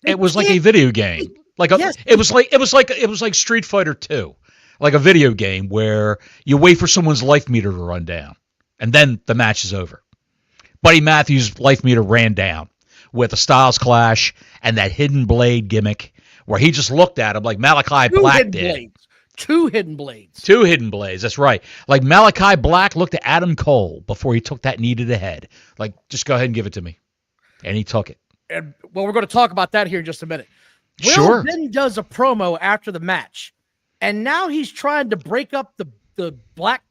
It was like a video game. It was like Street Fighter 2. Like a video game where you wait for someone's life meter to run down. And then the match is over. Buddy Matthews' life meter ran down with a Styles Clash and that hidden blade gimmick where he just looked at him like Malachi Black did. Two hidden blades. Two hidden blades, that's right. Like Malachi Black looked at Adam Cole before he took that knee to the head. Like, just go ahead and give it to me. And he took it. And well, we're going to talk about that here in just a minute. Sure. Will then does a promo after the match. And now he's trying to break up the black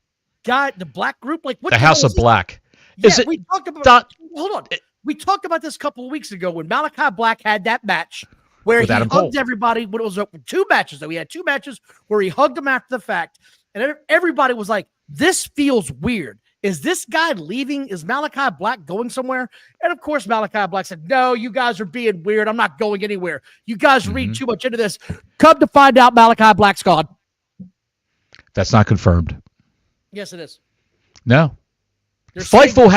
guy, the black group. Like what? The House of Black. Yeah, we talked about. Hold on. We talked about this a couple of weeks ago when Malachi Black had that match where he hugged everybody. When it was 2 matches, though, he had 2 matches where he hugged them after the fact, and everybody was like, "This feels weird. Is this guy leaving? Is Malachi Black going somewhere?" And of course, Malachi Black said, "No, you guys are being weird. I'm not going anywhere. You guys read too much into this." Come to find out, Malachi Black's gone. That's not confirmed. Yes, it is. No. Fightful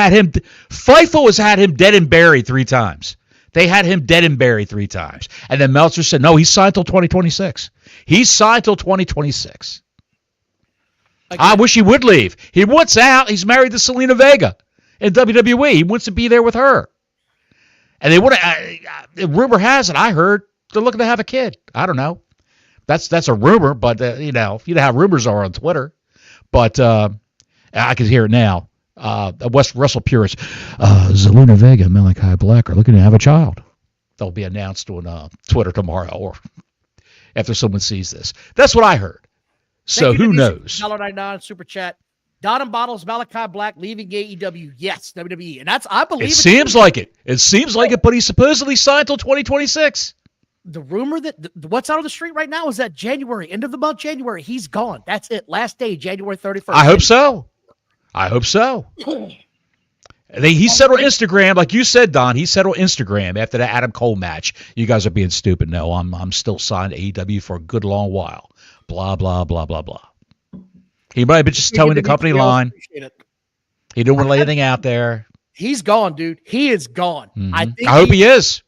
has had him dead and buried 3 times. They had him dead and buried 3 times. And then Meltzer said, no, he's signed till 2026. He's signed till 2026. Again. I wish he would leave. He wants out. He's married to Selena Vega in WWE. He wants to be there with her. And they would have, rumor has it, I heard, they're looking to have a kid. I don't know. That's a rumor, but, you know how rumors are on Twitter. But I can hear it now. West Russell purist, Zelina Vega and Malachi Black are looking to have a child. They'll be announced on Twitter tomorrow or after someone sees this. That's what I heard. So who knows? $1.99 super chat. Don and Bottles, Malachi Black leaving AEW. Yes, WWE. And I believe it. Seems like it. It seems like it, but he supposedly signed till 2026. The rumor that what's out on the street right now is that end of the month, January, he's gone. That's it. Last day, January 31st. I hope so. He said on Instagram, like you said, Don, he said on Instagram after the Adam Cole match, you guys are being stupid. No, I'm still signed to AEW for a good long while. Blah, blah, blah, blah, blah. He might have been just towing the company line. He didn't want to lay anything out there. He's gone, dude. He is gone. Mm-hmm. I hope he is.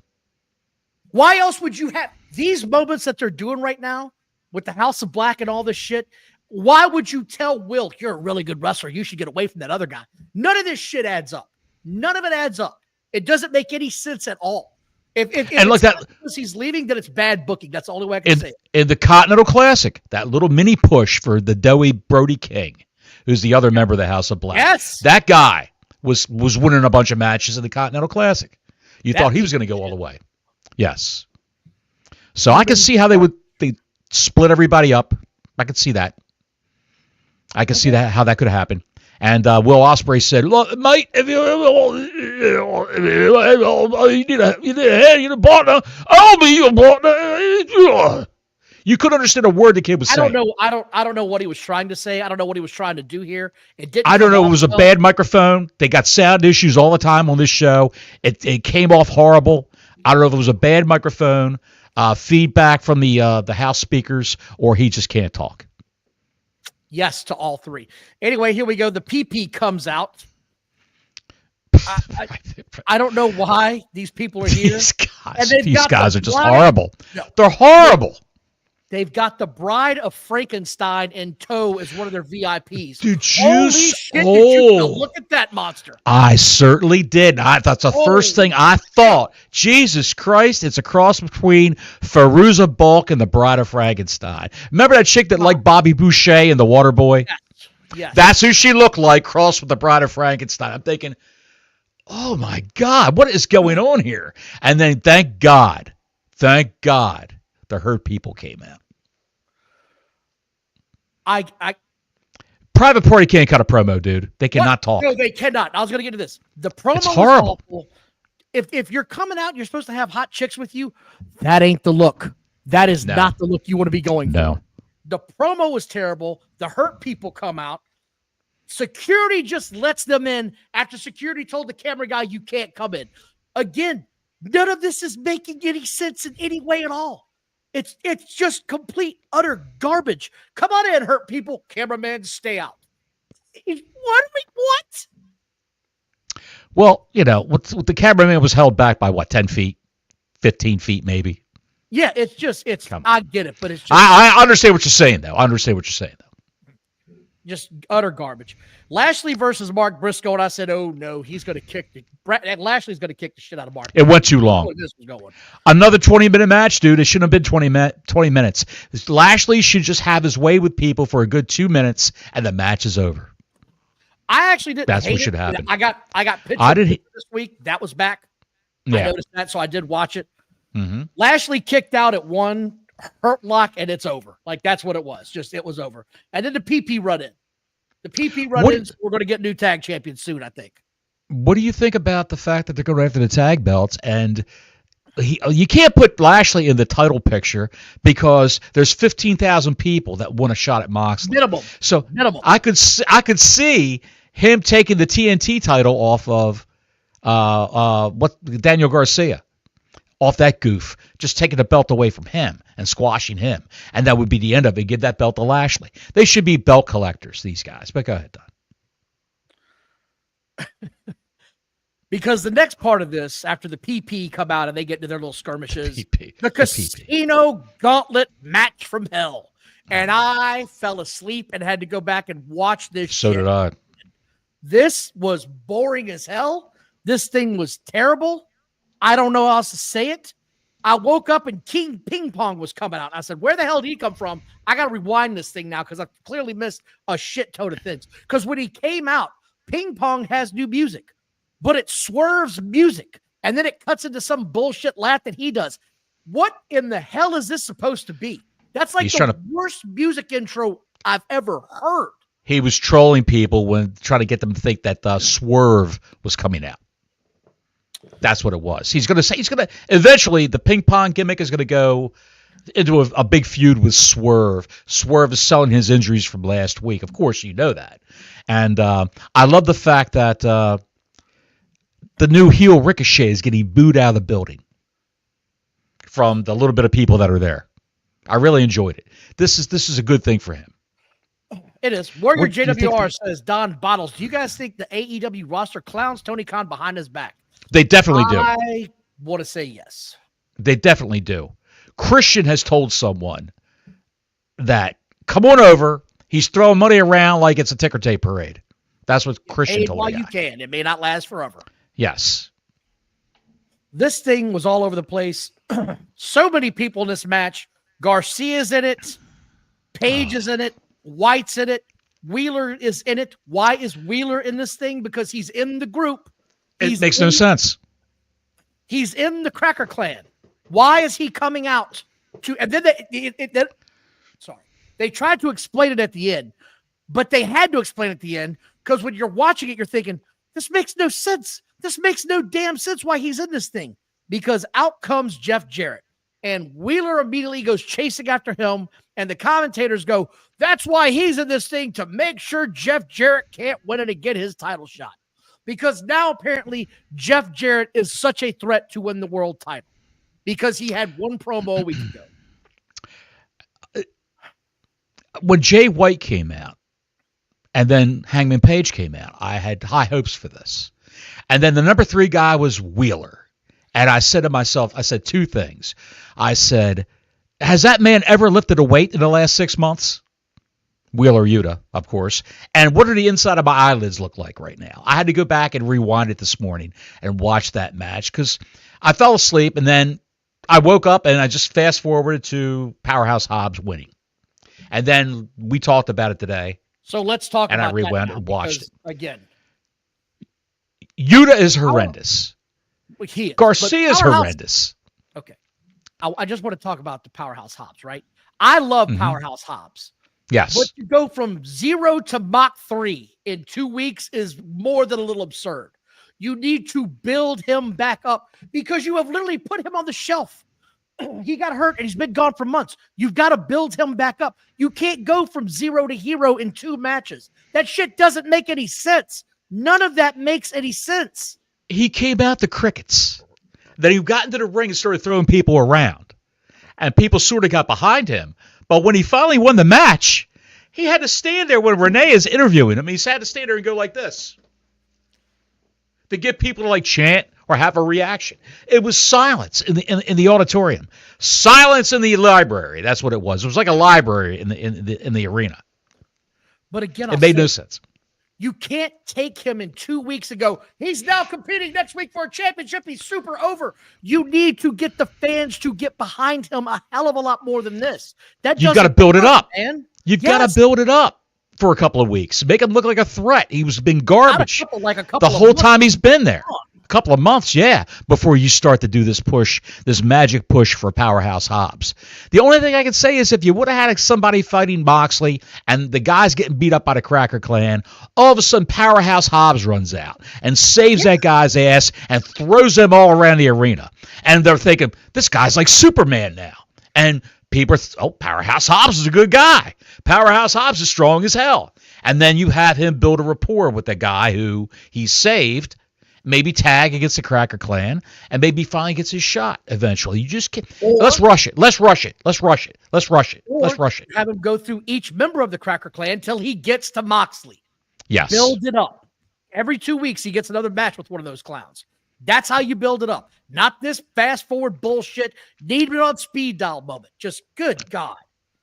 Why else would you have these moments that they're doing right now with the House of Black and all this shit? Why would you tell Will, you're a really good wrestler, you should get away from that other guy? None of this shit adds up. None of it adds up. It doesn't make any sense at all. If look, that because he's leaving, then it's bad booking. That's the only way I can say it. In the Continental Classic, that little mini push for the doughy Brody King, who's the other member of the House of Black. Yes. That guy was winning a bunch of matches in the Continental Classic. You thought he was going to go all the way. Yes. So I could see how they split everybody up. I could see that. I could see that how that could happen. And Will Ospreay said, "Look, mate, if you need a partner, I'll be your partner." You couldn't understand a word the kid was saying. I don't know what he was trying to say. I don't know what he was trying to do here. It didn't. I don't know. It was a bad microphone. They got sound issues all the time on this show. It came off horrible. I don't know if it was a bad microphone, feedback from the house speakers, or he just can't talk. Yes to all three. Anyway, here we go. The PP comes out. I don't know why these people are here. These guys are just horrible. No, they're horrible. They've got the Bride of Frankenstein in tow as one of their VIPs. Dude, holy shit, did you look at that monster. I certainly did. That's the first thing I thought. Jesus Christ, it's a cross between Fairuza Balk and the Bride of Frankenstein. Remember that chick that liked Bobby Boucher and the Waterboy? Yes. That's who she looked like, crossed with the Bride of Frankenstein. I'm thinking, oh my God, what is going on here? And then thank God, the Hurt People came out. Private Party can't cut a promo, dude. They cannot talk. No, they cannot. I was going to get to this. The promo is horrible. Awful. If you're coming out and you're supposed to have hot chicks with you, that ain't the look. That is not the look you want to be going for. The promo was terrible. The Hurt People come out. Security just lets them in after security told the camera guy you can't come in. Again, none of this is making any sense in any way at all. It's just complete, utter garbage. Come on in, Hurt People. Cameraman, stay out. What? Well, the cameraman was held back by 10 feet, 15 feet maybe. Yeah, I get it, but it's just. I understand what you're saying, though. Just utter garbage. Lashley versus Mark Briscoe, and I said, "Oh no, he's going to kick Lashley's going to kick the shit out of Mark." It went too long. This was going. Another 20-minute match, dude. It shouldn't have been 20 minutes. Lashley should just have his way with people for a good 2 minutes, and the match is over. I actually didn't. That's what should happen. I got pictures this week. That was back. Yeah. I noticed that, so I did watch it. Mm-hmm. Lashley kicked out at one. Hurt Lock, and it's over. Like, that's what it was. Just, it was over. And then the PP run in. The PP run in, we're going to get new tag champions soon, I think. What do you think about the fact that they're going after the tag belts? And you can't put Lashley in the title picture because there's 15,000 people that want a shot at Moxley. Minimal. So I could see him taking the TNT title off of Daniel Garcia. Off that goof, just taking the belt away from him and squashing him. And that would be the end of it. Give that belt to Lashley. They should be belt collectors, these guys. But go ahead, Don. Because the next part of this, after the PP come out and they get into their little skirmishes, the casino gauntlet match from hell. And I fell asleep and had to go back and watch this shit. So did I. This was boring as hell. This thing was terrible. I don't know how else to say it. I woke up and King Ping Pong was coming out. I said, where the hell did he come from? I got to rewind this thing now because I clearly missed a shit ton of things. Because when he came out, Ping Pong has new music, but it swerves music. And then it cuts into some bullshit laugh that he does. What in the hell is this supposed to be? That's like the worst music intro I've ever heard. he was trolling people when trying to get them to think that Swerve was coming out. That's what it was. He's going to eventually the ping pong gimmick is going to go into a big feud with Swerve. Swerve is selling his injuries from last week. Of course, you know that. And I love the fact that the new heel Ricochet is getting booed out of the building from the little bit of people that are there. I really enjoyed it. This is a good thing for him. It is. Warrior JWR says, Don Bottles, do you guys think the AEW roster clowns Tony Khan behind his back? They definitely do. I want to say yes. They definitely do. Christian has told someone that, come on over. He's throwing money around like it's a ticker tape parade. That's what Christian told me. While you can. It may not last forever. Yes. This thing was all over the place. So many people in this match. Garcia's in it. Page is in it. White's in it. Wheeler is in it. Why is Wheeler in this thing? Because he's in the group. It makes no sense. He's in the Cracker Clan. Why is he coming out to? And then they tried to explain it at the end, but they had to explain it at the end because when you're watching it, you're thinking this makes no sense. This makes no damn sense. Why he's in this thing? Because out comes Jeff Jarrett, and Wheeler immediately goes chasing after him, and the commentators go, "That's why he's in this thing, to make sure Jeff Jarrett can't win it and get his title shot." Because now apparently Jeff Jarrett is such a threat to win the world title because he had one promo a week ago. When Jay White came out and then Hangman Page came out, I had high hopes for this. And then the number 3 guy was Wheeler. And I said to myself, I said 2 things. I said, has that man ever lifted a weight in the last 6 months? Wheeler Yuta, of course. And what do the inside of my eyelids look like right now? I had to go back and rewind it this morning and watch that match because I fell asleep and then I woke up and I just fast forwarded to Powerhouse Hobbs winning. And then we talked about it today. So let's talk about it. And I rewound it and watched it. Again, Yuta is horrendous. He is. Garcia is horrendous. Okay. I just want to talk about the Powerhouse Hobbs, right? I love Powerhouse Hobbs. Yes. But to go from 0 to Mach 3 in 2 weeks is more than a little absurd. You need to build him back up because you have literally put him on the shelf. He got hurt and he's been gone for months. You've got to build him back up. You can't go from 0 to hero in 2 matches. That shit doesn't make any sense. None of that makes any sense. He came out the crickets. Then he got into the ring and started throwing people around. And people sort of got behind him. But when he finally won the match, he had to stand there when Renee is interviewing him. He had to stand there and go like this to get people to like chant or have a reaction. It was silence in the auditorium, silence in the library. That's what it was. It was like a library in the arena. But again, it made no sense. You can't take him in 2 weeks and go, he's now competing next week for a championship. He's super over. You need to get the fans to get behind him a hell of a lot more than this. You've got to build it up, man. You've got to build it up for a couple of weeks. Make him look like a threat. He was been garbage the whole time he's been there. A couple of months, yeah, before you start to do this push, this magic push for Powerhouse Hobbs. The only thing I can say is if you would have had somebody fighting Moxley and the guy's getting beat up by the Cracker Clan, all of a sudden Powerhouse Hobbs runs out and saves that guy's ass and throws them all around the arena. And they're thinking, this guy's like Superman now. And people are, Powerhouse Hobbs is a good guy. Powerhouse Hobbs is strong as hell. And then you have him build a rapport with the guy who he saved, maybe tag against the Cracker Clan, and maybe finally gets his shot eventually. You just can't. Let's rush it. Let's rush it. Let's rush it. Let's rush it. Let's rush it. Have him go through each member of the Cracker Clan until he gets to Moxley. Yes. Build it up. Every 2 weeks, he gets another match with one of those clowns. That's how you build it up. Not this fast forward bullshit. Need it on speed dial moment. Just good God.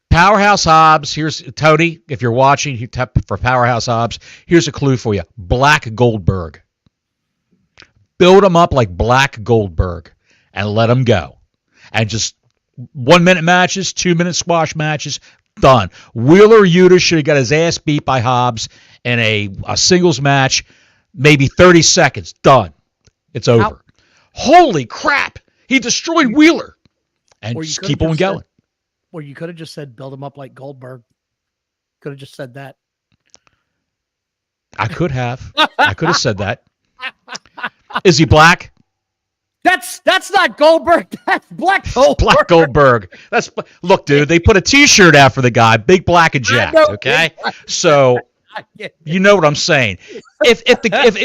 Powerhouse Hobbs. Here's Toni. If you're watching for Powerhouse Hobbs, here's a clue for you. Black Goldberg. Build him up like Black Goldberg and let him go. And just 1 minute matches, 2 minute squash matches, done. Wheeler Yuta should have got his ass beat by Hobbs in a singles match, maybe 30 seconds, done. It's over. Holy crap. He destroyed Wheeler. And just keep on going. Or you could have just said build him up like Goldberg. Could have just said that. I could have. I could have said that. Is he black? That's not Goldberg. That's Black Goldberg. Black Goldberg. Look, dude. They put a T-shirt out for the guy, big black and jacked. Okay, so you know what I'm saying. If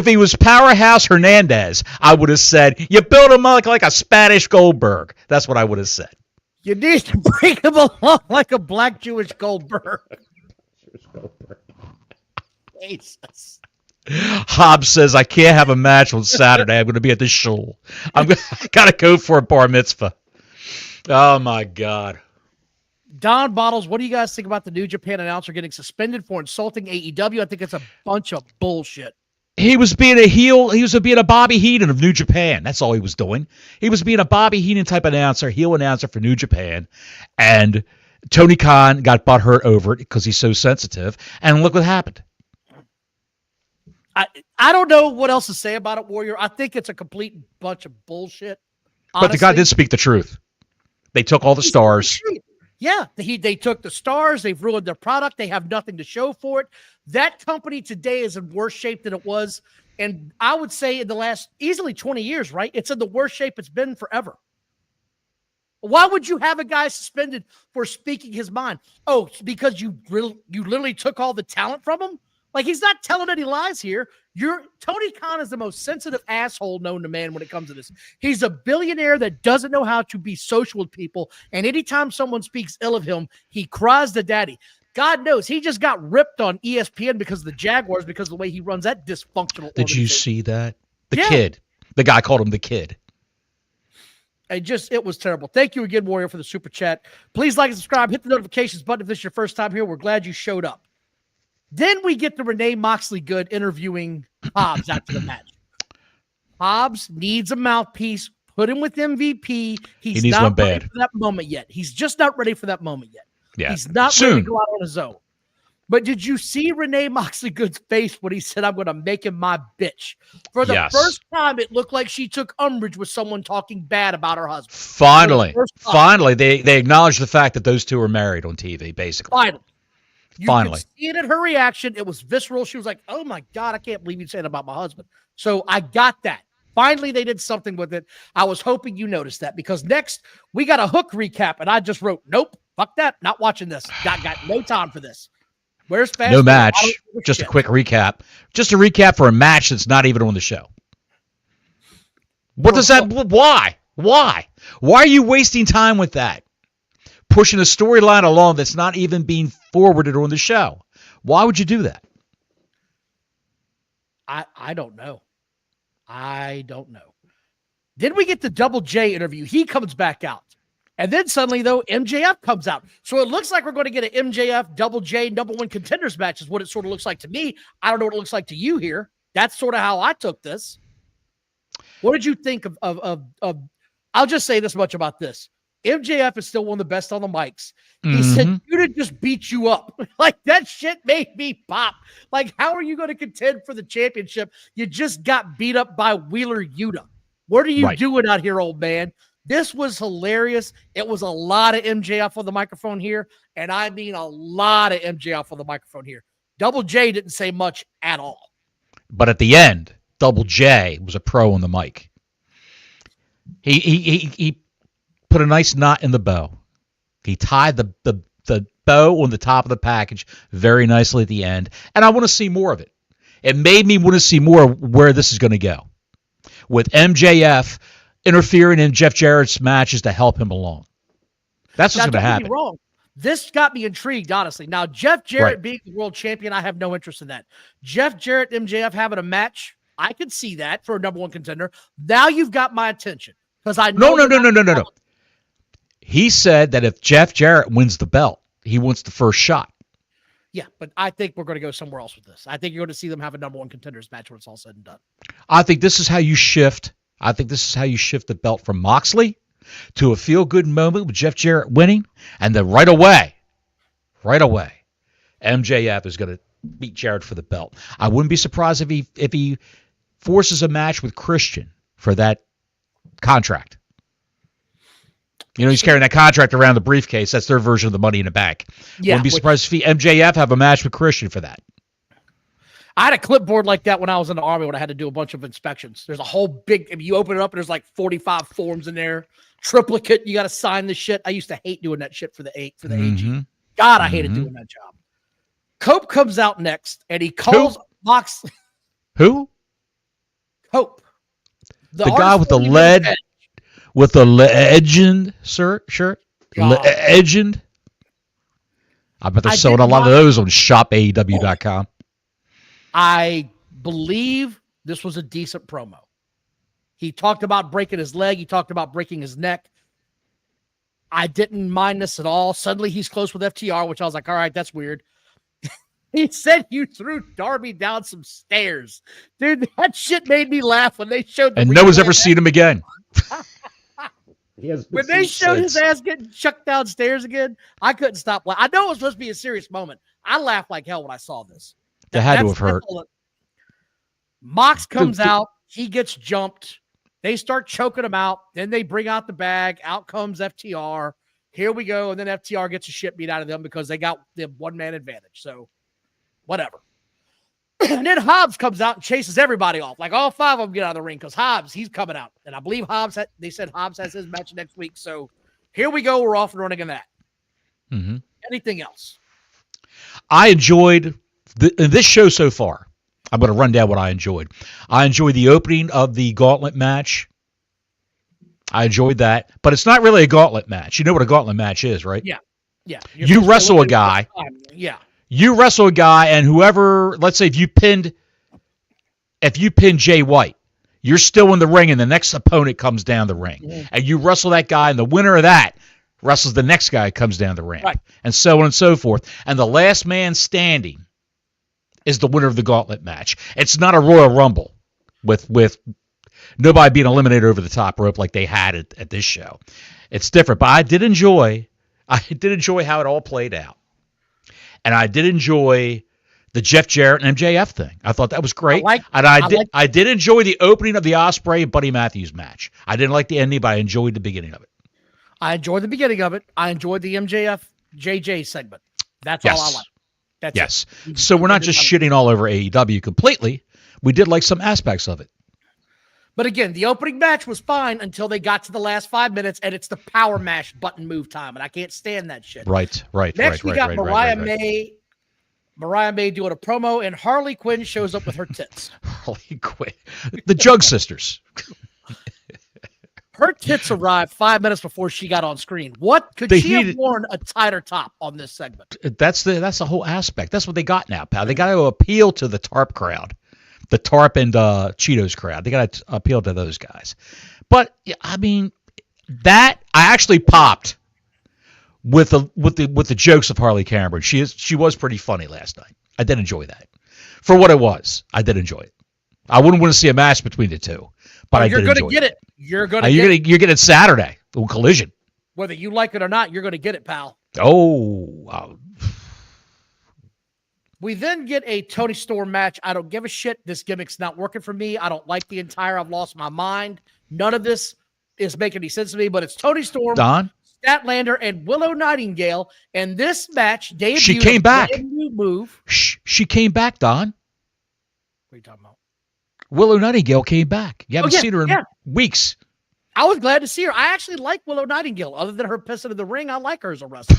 he was Powerhouse Hernandez, I would have said you build him like a Spanish Goldberg. That's what I would have said. You need to bring him along like a black Jewish Goldberg. Jesus. Hobbs says, I can't have a match on Saturday. I'm going to be at the shul. I got to go for a bar mitzvah. Oh, my God. Don Bottles, what do you guys think about the New Japan announcer getting suspended for insulting AEW? I think it's a bunch of bullshit. He was being a heel. He was being a Bobby Heenan of New Japan. That's all he was doing. He was being a Bobby Heenan type announcer, heel announcer for New Japan. And Tony Khan got butthurt over it because he's so sensitive. And look what happened. I don't know what else to say about it, Warrior. I think it's a complete bunch of bullshit. Honestly. But the guy did speak the truth. They took all the stars. Yeah, they took the stars. They've ruined their product. They have nothing to show for it. That company today is in worse shape than it was. And I would say in the last easily 20 years, right? It's in the worst shape it's been forever. Why would you have a guy suspended for speaking his mind? Oh, because you literally took all the talent from him? Like, he's not telling any lies here. Tony Khan is the most sensitive asshole known to man when it comes to this. He's a billionaire that doesn't know how to be social with people. And anytime someone speaks ill of him, he cries to daddy. God knows he just got ripped on ESPN because of the Jaguars, because of the way he runs that dysfunctional. Did you see that? Kid. The guy called him the kid. It was terrible. Thank you again, Warrior, for the super chat. Please like and subscribe. Hit the notifications button if this is your first time here. We're glad you showed up. Then we get the Renee Moxley Good interviewing Hobbs after the match. Hobbs needs a mouthpiece. Put him with MVP. He's not ready for that moment yet. He's just not ready for that moment yet. Yeah. He's not ready to go out on his own. But did you see Renee Moxley Good's face when he said, I'm going to make him my bitch? For the first time, it looked like she took umbrage with someone talking bad about her husband. Finally, they acknowledged the fact that those two are married on TV, basically. You could see it in her reaction. It was visceral. She was like, oh, my God, I can't believe you said about my husband. So I got that. Finally, they did something with it. I was hoping you noticed that, because next we got a Hook recap, and I just wrote, nope, fuck that, not watching this. Got no time for this. Where's Fast? No match, just a quick recap. Just a recap for a match that's not even on the show. What does that, why? Why are you wasting time with that? Pushing a storyline along that's not even being forwarded on the show. Why would you do that? I don't know. Then we get the Double J interview. He comes back out. And then suddenly, though, MJF comes out. So it looks like we're going to get an MJF Double J number one contenders match is what it sort of looks like to me. I don't know what it looks like to you here. That's sort of how I took this. What did you think of I'll just say this much about this. MJF is still one of the best on the mics. He said, you didn't just beat you up. Like, that shit made me pop. Like, how are you going to contend for the championship? You just got beat up by Wheeler Yuta. What are you doing out here, old man? This was hilarious. It was a lot of MJF on the microphone here, and I mean a lot of MJF on the microphone here. Double J didn't say much at all. But at the end, Double J was a pro on the mic. He put a nice knot in the bow. He tied the bow on the top of the package very nicely at the end, and I want to see more of it. It made me want to see more of where this is going to go, with MJF interfering in Jeff Jarrett's matches to help him along. That's what's going to happen. Wrong. This got me intrigued, honestly. Now, Jeff Jarrett being the world champion, I have no interest in that. Jeff Jarrett, MJF having a match, I could see that for a number one contender. Now you've got my attention, because I know. No. He said that if Jeff Jarrett wins the belt, he wants the first shot. Yeah, but I think we're going to go somewhere else with this. I think you're going to see them have a number one contenders match when it's all said and done. I think this is how you shift. I think this is how you shift the belt from Moxley to a feel-good moment with Jeff Jarrett winning, and then right away, MJF is going to beat Jarrett for the belt. I wouldn't be surprised if he forces a match with Christian for that contract. You know, he's carrying that contract around the briefcase. That's their version of the Money in the Bank. Yeah, Wouldn't be surprised to see MJF have a match with Christian for that. I had a clipboard like that when I was in the Army when I had to do a bunch of inspections. There's a whole big, if you open it up and there's like 45 forms in there. Triplicate, you got to sign the shit. I used to hate doing that shit for the AG. God, I hated doing that job. Cope comes out next and he calls Mox. Who? Cope. The guy with the lead, with the legend shirt? Legend? I bet they're selling a lot of those on shopaew.com. I believe this was a decent promo. He talked about breaking his leg. He talked about breaking his neck. I didn't mind this at all. Suddenly he's close with FTR, which I was like, all right, that's weird. He said you threw Darby down some stairs. Dude, that shit made me laugh when they showed and no one's ever seen him again. When they showed his ass getting chucked downstairs again, I couldn't stop laughing. I know it was supposed to be a serious moment. I laughed like hell when I saw this. That had to have hurt. Mox comes out. He gets jumped. They start choking him out. Then they bring out the bag. Out comes FTR. Here we go. And then FTR gets the shit beat out of them because they got the one-man advantage. So, whatever. And then Hobbs comes out and chases everybody off. Like, all five of them get out of the ring because Hobbs, he's coming out. And I believe they said Hobbs has his match next week. So, here we go. We're off and running in that. Mm-hmm. Anything else? I enjoyed this show so far. I'm going to run down what I enjoyed. I enjoyed the opening of the gauntlet match. I enjoyed that. But it's not really a gauntlet match. You know what a gauntlet match is, right? Yeah. Yeah. You wrestle a guy. Yeah. You wrestle a guy, and whoever, let's say if you pinned Jay White, you're still in the ring, and the next opponent comes down the ring. Mm-hmm. And you wrestle that guy, and the winner of that wrestles the next guy who comes down the ring. Right. And so on and so forth. And the last man standing is the winner of the gauntlet match. It's not a Royal Rumble with nobody being eliminated over the top rope like they had at this show. It's different, but I did enjoy how it all played out. And I did enjoy the Jeff Jarrett and MJF thing. I thought that was great. I did enjoy the opening of the Ospreay and Buddy Matthews match. I didn't like the ending, but I enjoyed the beginning of it. I enjoyed the beginning of it. I enjoyed the MJF JJ segment. That's all I like. That's it. So we're not just shitting all over AEW completely. We did like some aspects of it. But again, the opening match was fine until they got to the last 5 minutes, and it's the power mash button move time, and I can't stand that shit. Right. Next, we got Mariah May. Mariah May doing a promo, and Harley Quinn shows up with her tits. Harley Quinn. The Jug Sisters. Her tits arrived 5 minutes before she got on screen. What could she have worn a tighter top on this segment? That's the whole aspect. That's what they got now, pal. They got to appeal to the TARP crowd, the TARP and Cheetos crowd. They got to appeal to those guys. But I mean, that I actually popped with the jokes of Harley Cameron. She was pretty funny last night. I did enjoy that for what it was. I did enjoy it. I wouldn't want to see a match between the two, but you're going to get it. You're going to you're getting Saturday on Collision. Whether you like it or not, you're going to get it, pal. Oh. We then get a Toni Storm match. I don't give a shit. This gimmick's not working for me. I don't like the entire. I've lost my mind. None of this is making any sense to me. But it's Toni Storm, Don Statlander, and Willow Nightingale. And this match, debuted she came back. New move. She came back, Don. What are you talking about? Willow Nightingale came back. You haven't seen her in weeks. I was glad to see her. I actually like Willow Nightingale. Other than her pissing in the ring, I like her as a wrestler.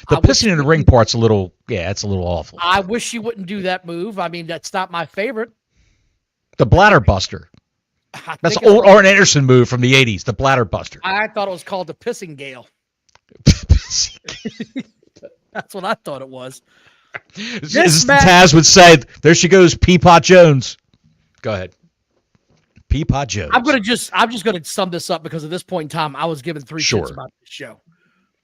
The pissing in the ring part's a little awful. I wish she wouldn't do that move. I mean, that's not my favorite. The bladder buster. That's an old Arn Anderson move from the 80s, the bladder buster. I thought it was called the pissing gale. That's what I thought it was. Taz would say, there she goes, Peapot Jones. Go ahead. Peapot Jones. I'm just gonna sum this up because at this point in time, I was given three shits about this show.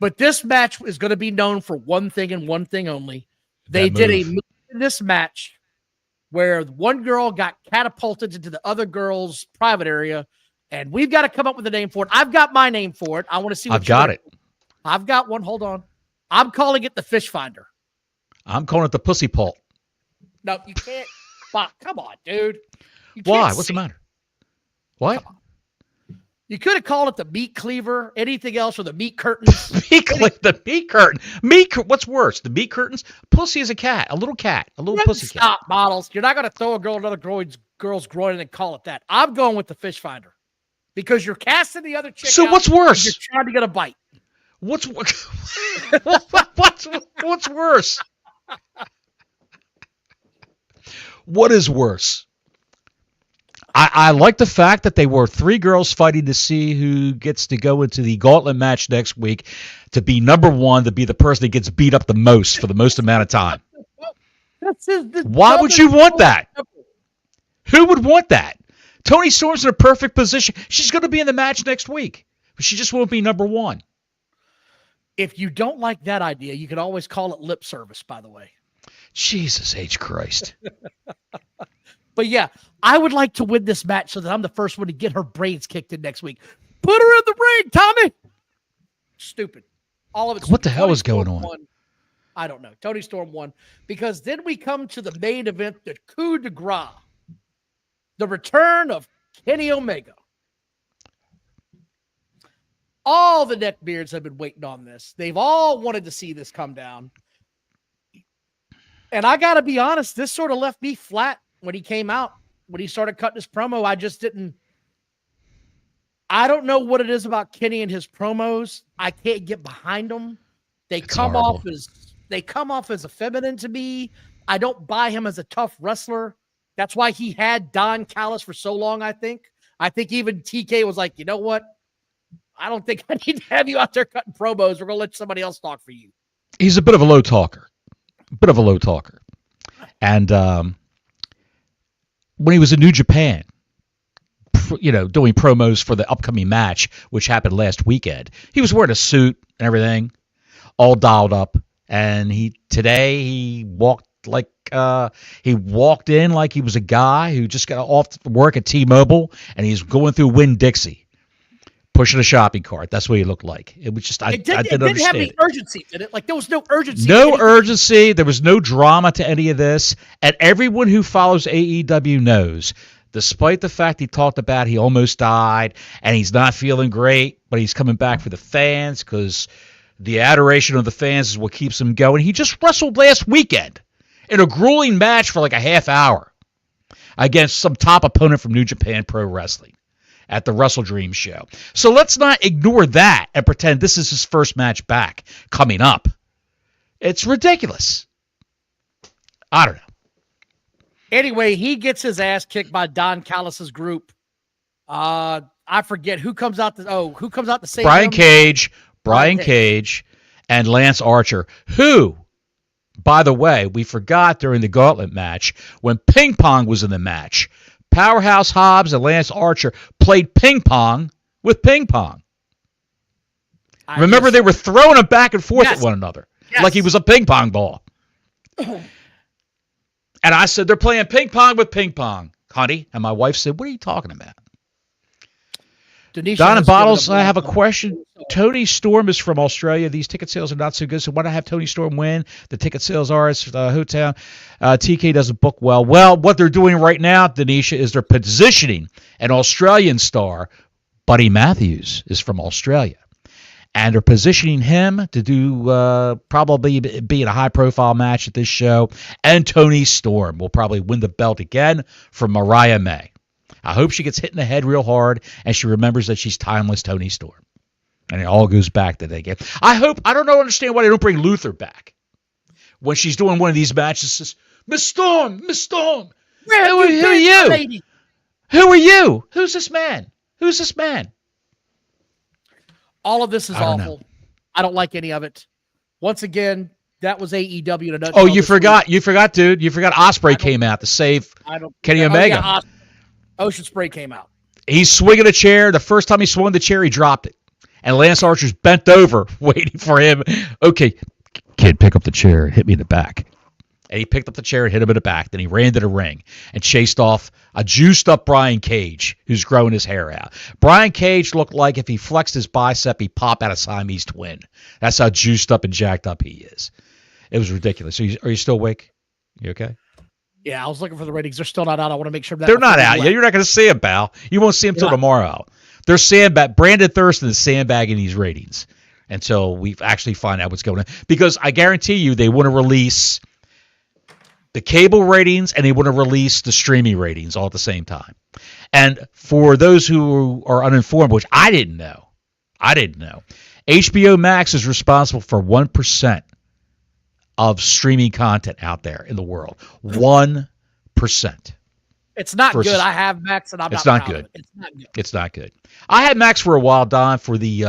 But this match is going to be known for one thing and one thing only. They did a move in this match where one girl got catapulted into the other girl's private area, and we've got to come up with a name for it. I've got my name for it. I want to see what I've got it. I've got one. Hold on. I'm calling it the Fish Finder. I'm calling it the Pussy Pult. No, you can't. Come on, dude. Why? What's the matter? What? You could have called it the meat cleaver, anything else, or the meat curtains. The meat curtain. What's worse, the meat curtains? Pussy is a cat, a little pussy cat. Stop, models. You're not going to throw a girl another girl's groin and call it that. I'm going with the fish finder because you're casting the other chick. So what's worse? You're trying to get a bite. What's worse? What is worse? I like the fact that they were 3 girls fighting to see who gets to go into the gauntlet match next week to be number 1, to be the person that gets beat up the most for the most amount of time. Why would you want that? Who would want that? Toni Storm's in a perfect position. She's going to be in the match next week, but she just won't be number 1. If you don't like that idea, you can always call it lip service, by the way. Jesus H. Christ. But yeah, I would like to win this match so that I'm the first one to get her brains kicked in next week. Put her in the ring, Tommy. Stupid. All of it. What the hell is going on? I don't know. Toni Storm won because then we come to the main event, the coup de grace, the return of Kenny Omega. All the neckbeards have been waiting on this. They've all wanted to see this come down. And I got to be honest, this sort of left me flat when he came out. When he started cutting his promo, I don't know what it is about Kenny and his promos. I can't get behind them. They come off as effeminate to me. I don't buy him as a tough wrestler. That's why he had Don Callis for so long, I think. I think even TK was like, you know what? I don't think I need to have you out there cutting promos. We're going to let somebody else talk for you. He's a bit of a low talker. And when he was in New Japan, doing promos for the upcoming match, which happened last weekend, he was wearing a suit and everything, all dialed up. And today he walked in like he was a guy who just got off work at T-Mobile, and he's going through Winn-Dixie, pushing a shopping cart. That's what he looked like. It was just I didn't understand. It didn't have any urgency, did it? Like there was no urgency. No urgency. There was no drama to any of this. And everyone who follows AEW knows, despite the fact he talked about he almost died and he's not feeling great, but he's coming back for the fans because the adoration of the fans is what keeps him going. He just wrestled last weekend in a grueling match for like a half hour against some top opponent from New Japan Pro Wrestling at the Wrestle Dream show. So let's not ignore that and pretend this is his first match back coming up. It's ridiculous. I don't know. Anyway, he gets his ass kicked by Don Callis' group. I forget who comes out to save him? Brian Cage and Lance Archer, who, by the way, we forgot during the Gauntlet match when Ping Pong was in the match. Powerhouse Hobbs and Lance Archer played ping pong with Ping Pong. Remember, they were throwing him back and forth at one another like he was a ping pong ball. And I said, they're playing ping pong with ping pong, honey. And my wife said, what are you talking about? Don and Bottles, I have a question. Toni Storm is from Australia. These ticket sales are not so good, so why not have Toni Storm win? The ticket sales are at Hotel. TK doesn't book well. Well, what they're doing right now, Denisha, is they're positioning an Australian star. Buddy Matthews is from Australia. And they're positioning him to do probably be in a high-profile match at this show. And Toni Storm will probably win the belt again from Mariah May. I hope she gets hit in the head real hard and she remembers that she's timeless Toni Storm. And it all goes back to that game. I don't understand why they don't bring Luther back. When she's doing one of these matches, says, Miss Storm, who are you? Who are you? Who's this man? All of this is awful. I don't like any of it. Once again, that was AEW in a nutshell. Oh, you forgot, dude. You forgot Ospreay came out to save Kenny Omega. Yeah, Ocean Spray came out. He's swinging a chair. The first time he swung the chair, he dropped it. And Lance Archer's bent over, waiting for him. Okay, kid, pick up the chair and hit me in the back. And he picked up the chair and hit him in the back. Then he ran to the ring and chased off a juiced-up Brian Cage, who's growing his hair out. Brian Cage looked like if he flexed his bicep, he'd pop out a Siamese twin. That's how juiced up and jacked up he is. It was ridiculous. So are you still awake? You okay? Yeah, I was looking for the ratings. They're still not out. I want to make sure that they're not out yet. You're not going to see them, pal. You won't see them till tomorrow. They're Brandon Thurston is sandbagging these ratings until we actually find out what's going on. Because I guarantee you they want to release the cable ratings and they want to release the streaming ratings all at the same time. And for those who are uninformed, which I didn't know, HBO Max is responsible for 1% of streaming content out there in the world. 1%. It's not good. I have Max, and It's not good. It's not good. I had Max for a while, Don, for the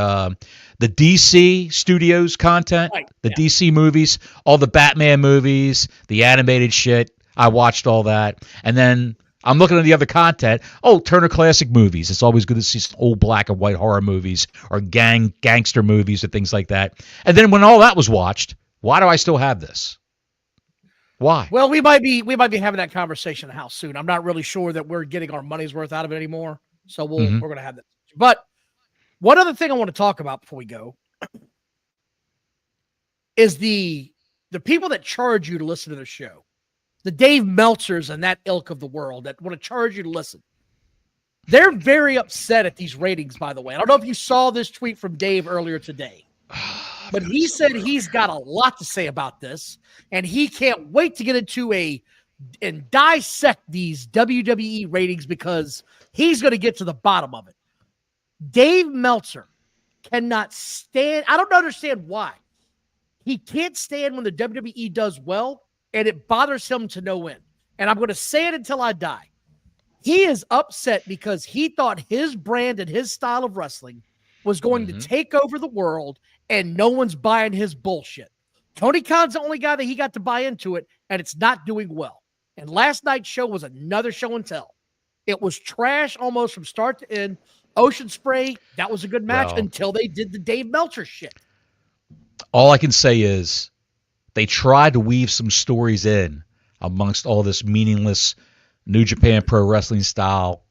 DC Studios content, DC movies, all the Batman movies, the animated shit. I watched all that, and then I'm looking at the other content. Oh, Turner Classic Movies. It's always good to see some old black and white horror movies or gangster movies and things like that. And then when all that was watched, why do I still have this? Why? Well, we might be having that conversation in the house soon. I'm not really sure that we're getting our money's worth out of it anymore. So we're going to have that. But one other thing I want to talk about before we go is the people that charge you to listen to the show. The Dave Meltzers and that ilk of the world that want to charge you to listen. They're very upset at these ratings, by the way. I don't know if you saw this tweet from Dave earlier today. But he said he's got a lot to say about this, and he can't wait to get into and dissect these WWE ratings because he's going to get to the bottom of it. Dave Meltzer cannot stand. I don't understand why. He can't stand when the WWE does well, and it bothers him to no end. And I'm going to say it until I die. He is upset because he thought his brand and his style of wrestling was going to take over the world, and no one's buying his bullshit. Tony Khan's the only guy that he got to buy into it, and it's not doing well. And last night's show was another show and tell. It was trash almost from start to end. Ocean Spray, that was a good match until they did the Dave Meltzer shit. All I can say is they tried to weave some stories in amongst all this meaningless New Japan Pro Wrestling style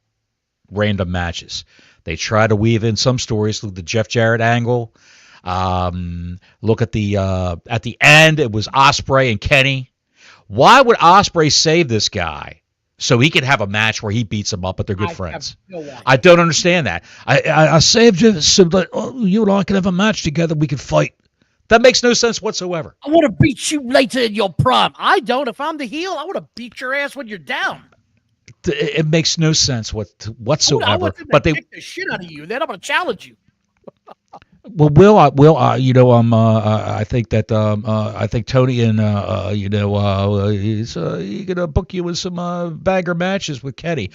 random matches. They tried to weave in some stories through the Jeff Jarrett angle. Look at the end, it was Ospreay and Kenny. Why would Ospreay save this guy so he could have a match where he beats him up, but they're good friends? I don't understand that. I saved you so that you and I can have a match together. We could fight. That makes no sense whatsoever. I want to beat you later in your prime. I don't. If I'm the heel, I want to beat your ass when you're down. It makes no sense whatsoever. I want them to kick the shit out of you. Then I'm going to challenge you. Well, Will, I think that I think Toni and he's gonna book you with some bagger matches with Kenny.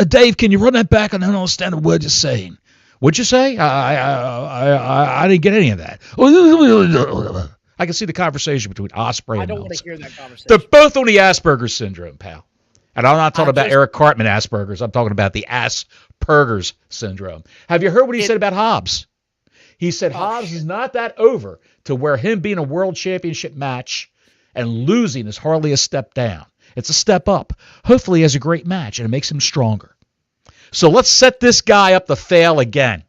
Dave, can you run that back? I don't understand a word you're saying. What'd you say? I didn't get any of that. I can see the conversation between Ospreay and I don't Meltzer. want to hear that conversation. They're both on the Asperger's syndrome, pal. And I'm not talking about Eric Cartman Asperger's. I'm talking about the Asperger's syndrome. Have you heard what he said about Hobbs? He said Hobbs is not that over to where him being a world championship match and losing is hardly a step down. It's a step up. Hopefully he has a great match and it makes him stronger. So let's set this guy up to fail again.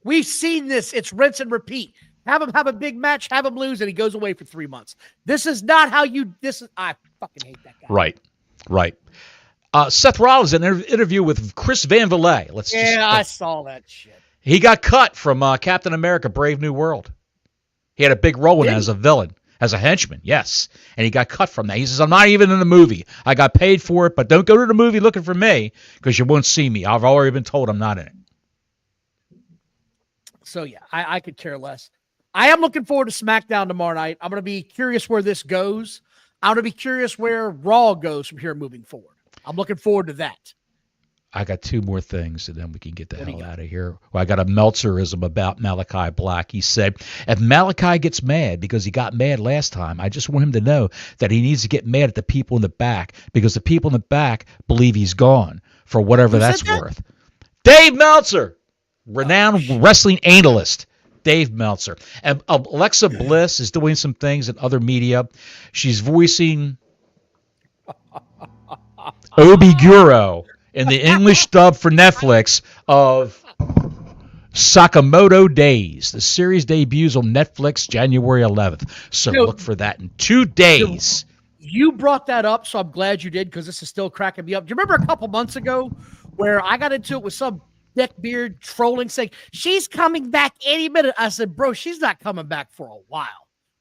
We've seen this. It's rinse and repeat. Have him have a big match, have him lose, and he goes away for 3 months. This is not how you – I fucking hate that guy. Right. Seth Rollins in an interview with Chris Van Vliet. I saw that shit. He got cut from Captain America Brave New World. He had a big role in it as a villain, as a henchman, yes. And he got cut from that. He says, I'm not even in the movie. I got paid for it, but don't go to the movie looking for me because you won't see me. I've already been told I'm not in it. So, yeah, I could care less. I am looking forward to SmackDown tomorrow night. I'm going to be curious where this goes. I'm going to be curious where Raw goes from here moving forward. I'm looking forward to that. I got two more things, and then we can get the hell out of here. Well, I got a Meltzerism about Malachi Black. He said, if Malachi gets mad because he got mad last time, I just want him to know that he needs to get mad at the people in the back because the people in the back believe he's gone for whatever that's worth. Dave Meltzer, renowned wrestling analyst. Dave Meltzer. And Alexa Bliss is doing some things in other media. She's voicing Obiguro in the English dub for Netflix of Sakamoto Days. The series debuts on Netflix January 11th. So look for that in 2 days. You brought that up, so I'm glad you did because this is still cracking me up. Do you remember a couple months ago where I got into it with some neckbeard trolling saying, she's coming back any minute. I said, bro, she's not coming back for a while.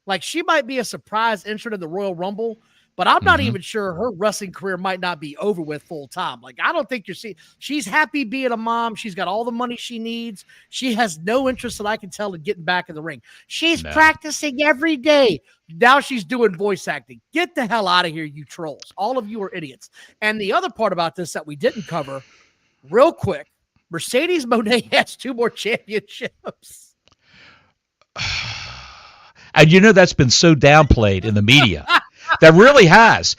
Like, she might be a surprise entrant in the Royal Rumble, but I'm not even sure her wrestling career might not be over with full time. Like, I don't think she's happy being a mom. She's got all the money she needs. She has no interest that I can tell in getting back in the ring. She's practicing every day. Now she's doing voice acting. Get the hell out of here, you trolls. All of you are idiots. And the other part about this that we didn't cover real quick, Mercedes Moné has 2 more championships. And you know that's been so downplayed in the media. That really has.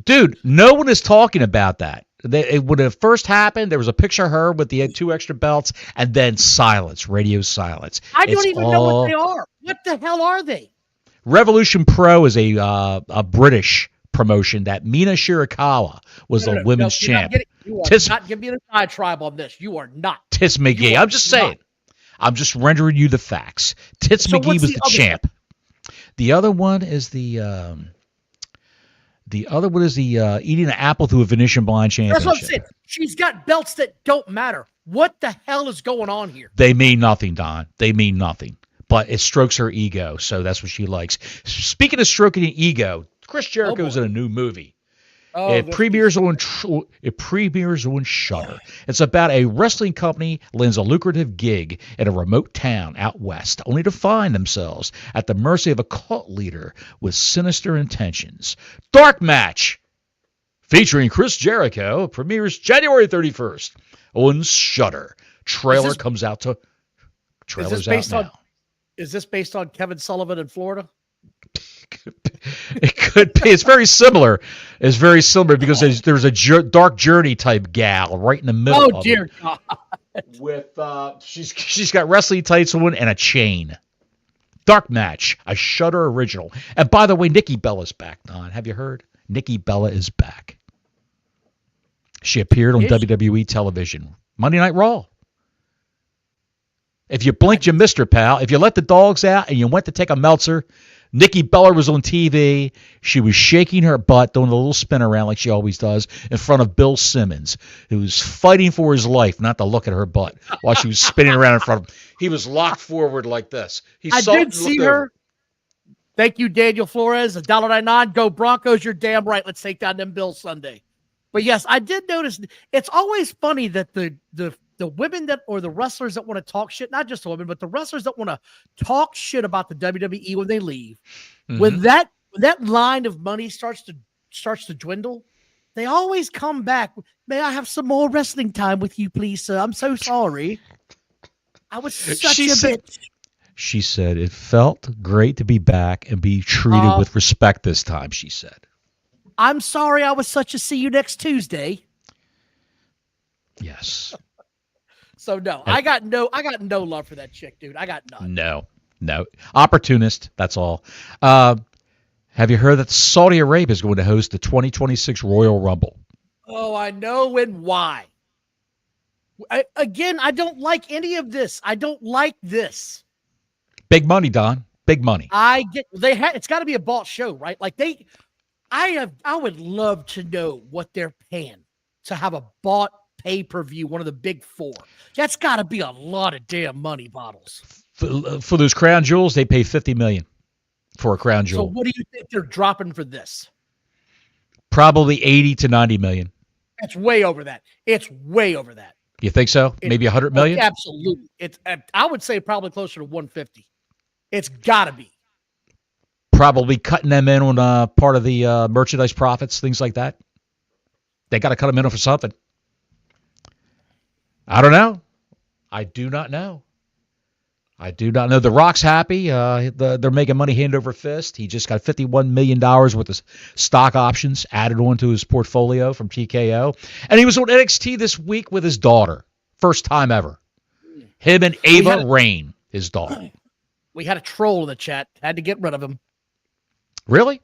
Dude, no one is talking about that. When it first happened, there was a picture of her with the 2 extra belts, and then silence, radio silence. I don't even know what they are. What the hell are they? Revolution Pro is a British promotion that Mina Shirakawa was the women's champ. You are not giving me the diatribe on this. You are not. Tits McGee. I'm just saying. I'm just rendering you the facts. Tits McGee was the champ. The other one is the eating an apple through a Venetian blind championship. That's what I'm saying. She's got belts that don't matter. What the hell is going on here? They mean nothing, Don. They mean nothing. But it strokes her ego, so that's what she likes. Speaking of stroking an ego, Chris Jericho's in a new movie. It premieres on Shudder. It's about a wrestling company lands a lucrative gig in a remote town out west, only to find themselves at the mercy of a cult leader with sinister intentions. Dark Match, featuring Chris Jericho, premieres January 31st on Shudder. Trailers out now. Is this based on Kevin Sullivan in Florida? It could be. It's very similar. It's very similar because there's a dark journey type gal right in the middle. Oh dear God! With she's got wrestling tights on and a chain. Dark Match, a Shudder original. And by the way, Nikki Bella's back. Don, have you heard? Nikki Bella is back. She appeared on WWE television, Monday Night Raw. If you blinked, you missed her, pal. If you let the dogs out and you went to take a Meltzer, Nikki Bella was on TV. She was shaking her butt, doing a little spin around like she always does, in front of Bill Simmons, who was fighting for his life not to look at her butt while she was spinning around in front of him. He was locked forward like this. I did see her. Thank you, Daniel Flores. $1.99. Go Broncos. You're damn right. Let's take down them Bills Sunday. But yes, I did notice. It's always funny that the women or the wrestlers that want to talk shit, not just the women, but the wrestlers that want to talk shit about the WWE when they leave, when that line of money starts to dwindle, they always come back. May I have some more wrestling time with you, please, sir? I'm so sorry. I was such a bitch. She said it felt great to be back and be treated with respect this time, she said. I'm sorry I was such a see you next Tuesday. Yes. So no, I got no love for that chick, dude. I got none. No. Opportunist, that's all. Have you heard that Saudi Arabia is going to host the 2026 Royal Rumble? Oh, I know, and why. I don't like any of this. I don't like this. Big money, Don. Big money. It's got to be a bought show, right? Like I would love to know what they're paying to have a bought pay-per-view, one of the big four. That's got to be a lot of damn money, Bottles. For those crown jewels, they pay $50 million for a crown jewel. So what do you think they're dropping for this? Probably $80 to $90 million. It's way over that. You think so? Maybe $100 million? Absolutely. I would say probably closer to 150. It's got to be. Probably cutting them in on part of the merchandise profits, things like that. They got to cut them in for something. I don't know. I do not know. The Rock's happy. They're making money hand over fist. He just got $51 million worth of stock options added onto his portfolio from TKO. And he was on NXT this week with his daughter. First time ever. Him and Ava Raine, his daughter. We had a troll in the chat. Had to get rid of him. Really?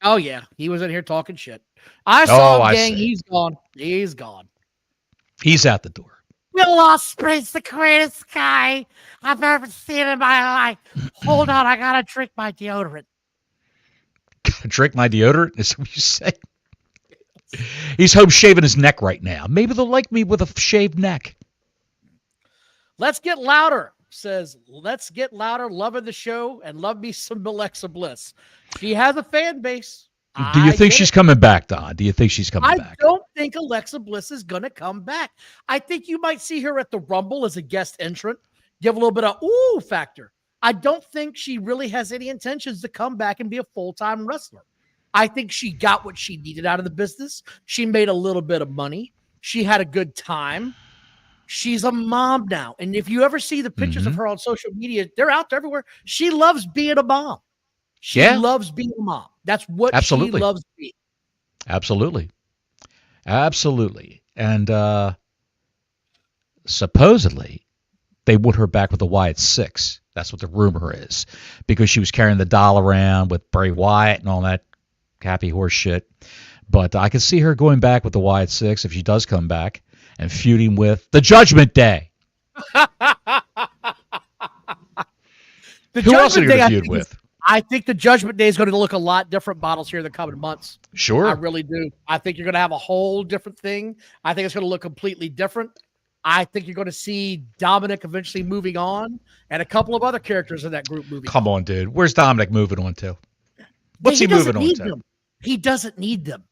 Oh, yeah. He was in here talking shit. I saw him, gang. He's gone. He's gone. He's out the door. Will Ospreay's the greatest guy I've ever seen in my life. Hold on, I gotta drink my deodorant. Drink my deodorant? Is what you say? He's home shaving his neck right now. Maybe they'll like me with a shaved neck. Let's Get Louder says, let's get louder, loving the show, and love me some Alexa Bliss. She has a fan base. Do you think she's coming back, Don? Do you think she's coming back? I don't think Alexa Bliss is going to come back. I think you might see her at the Rumble as a guest entrant, give a little bit of ooh factor. I don't think she really has any intentions to come back and be a full-time wrestler. I think she got what she needed out of the business. She made a little bit of money. She had a good time. She's a mom now. And if you ever see the pictures of her on social media, they're out there everywhere. She loves being a mom. She loves being a mom. That's what she loves being. Absolutely. Absolutely. And supposedly they want her back with the Wyatt Six. That's what the rumor is. Because she was carrying the doll around with Bray Wyatt and all that happy horse shit. But I can see her going back with the Wyatt Six if she does come back and feuding with the Judgment Day. Who else are you going to feud with? I think the Judgment Day is going to look a lot different, Bottles, here in the coming months. Sure. I really do. I think you're going to have a whole different thing. I think it's going to look completely different. I think you're going to see Dominic eventually moving on and a couple of other characters in that group moving Come on, dude. Where's Dominic moving on to? What's he moving on to? Them. He doesn't need them.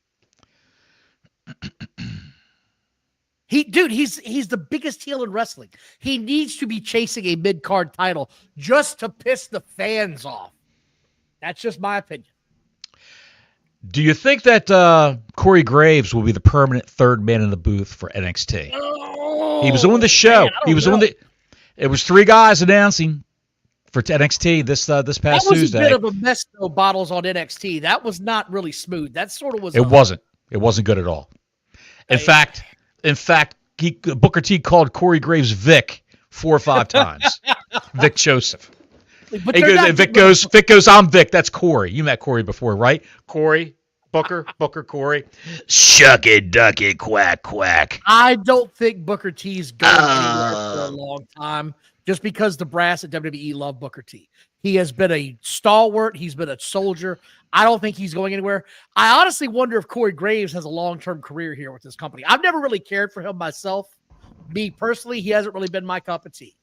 He's the biggest heel in wrestling. He needs to be chasing a mid-card title just to piss the fans off. That's just my opinion. Do you think that Corey Graves will be the permanent third man in the booth for NXT? He was on the show. It was three guys announcing for NXT this past Tuesday. That was a bit of a mess, though, Bottles, on NXT. That was not really smooth. That sort of was. It wasn't. It wasn't good at all. In fact, Booker T called Corey Graves Vic 4 or 5 times. Vic Joseph. Vic goes, I'm Vic. That's Corey. You met Corey before, right? Corey, Booker, Corey. Shuck it, duck it, quack, quack. I don't think Booker T's going anywhere for a long time just because the brass at WWE love Booker T. He has been a stalwart. He's been a soldier. I don't think he's going anywhere. I honestly wonder if Corey Graves has a long-term career here with this company. I've never really cared for him myself. Me personally, he hasn't really been my cup of tea.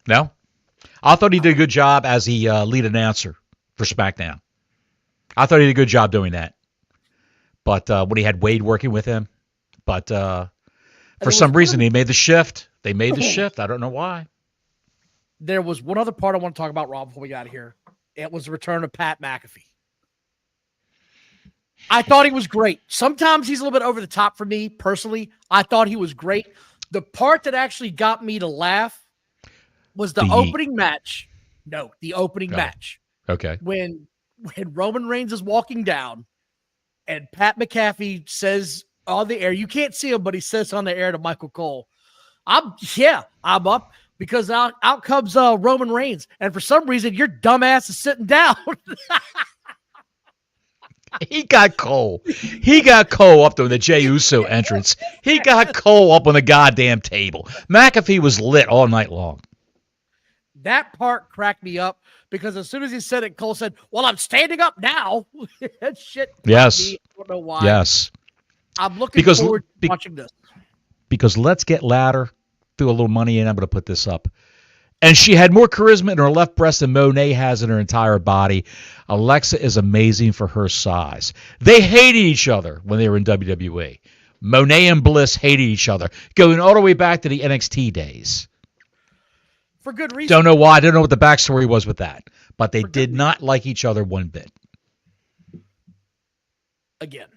No? I thought he did a good job as the lead announcer for SmackDown. I thought he did a good job doing that. But when he had Wade working with him. But for some reason, he made the shift. They made the shift. I don't know why. There was one other part I want to talk about, Rob, before we got out of here. It was the return of Pat McAfee. I thought he was great. Sometimes he's a little bit over the top for me, personally. I thought he was great. The part that actually got me to laugh was the opening match. No, the opening match. Okay. When Roman Reigns is walking down and Pat McAfee says on the air, you can't see him, but he says on the air to Michael Cole, I'm up. Because out comes Roman Reigns. And for some reason, your dumbass is sitting down. He got Cole. He got Cole up there in the Jey Uso entrance. He got Cole up on the goddamn table. McAfee was lit all night long. That part cracked me up because as soon as he said it, Cole said, well, I'm standing up now. That shit. Yes. Me. I don't know why. Yes. I'm looking forward to watching this. Because Let's Get Louder. Threw a little money in. I'm going to put this up. And she had more charisma in her left breast than Monet has in her entire body. Alexa is amazing for her size. They hated each other when they were in WWE. Monet and Bliss hated each other, going all the way back to the NXT days. For good reason. Don't know why. I don't know what the backstory was with that. But they did not like each other one bit. Again.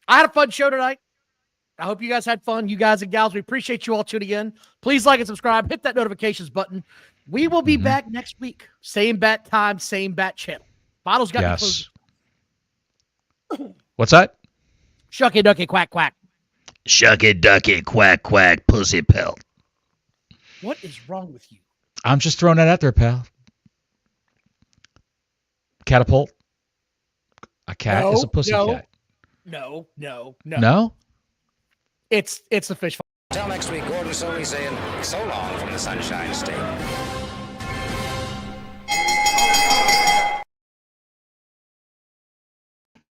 I had a fun show tonight. I hope you guys had fun. You guys and gals, we appreciate you all tuning in. Please like and subscribe. Hit that notifications button. We will be back next week. Same bat time, same bat channel. Bottles got me closing. What's that? Shucky ducky quack quack. Shucky ducky quack quack pussy pelt. What is wrong with you? I'm just throwing that out there, pal. Catapult. A cat is a pussy cat. No. No? It's a fish. Until next week, Gordon Soley saying so long from the Sunshine State.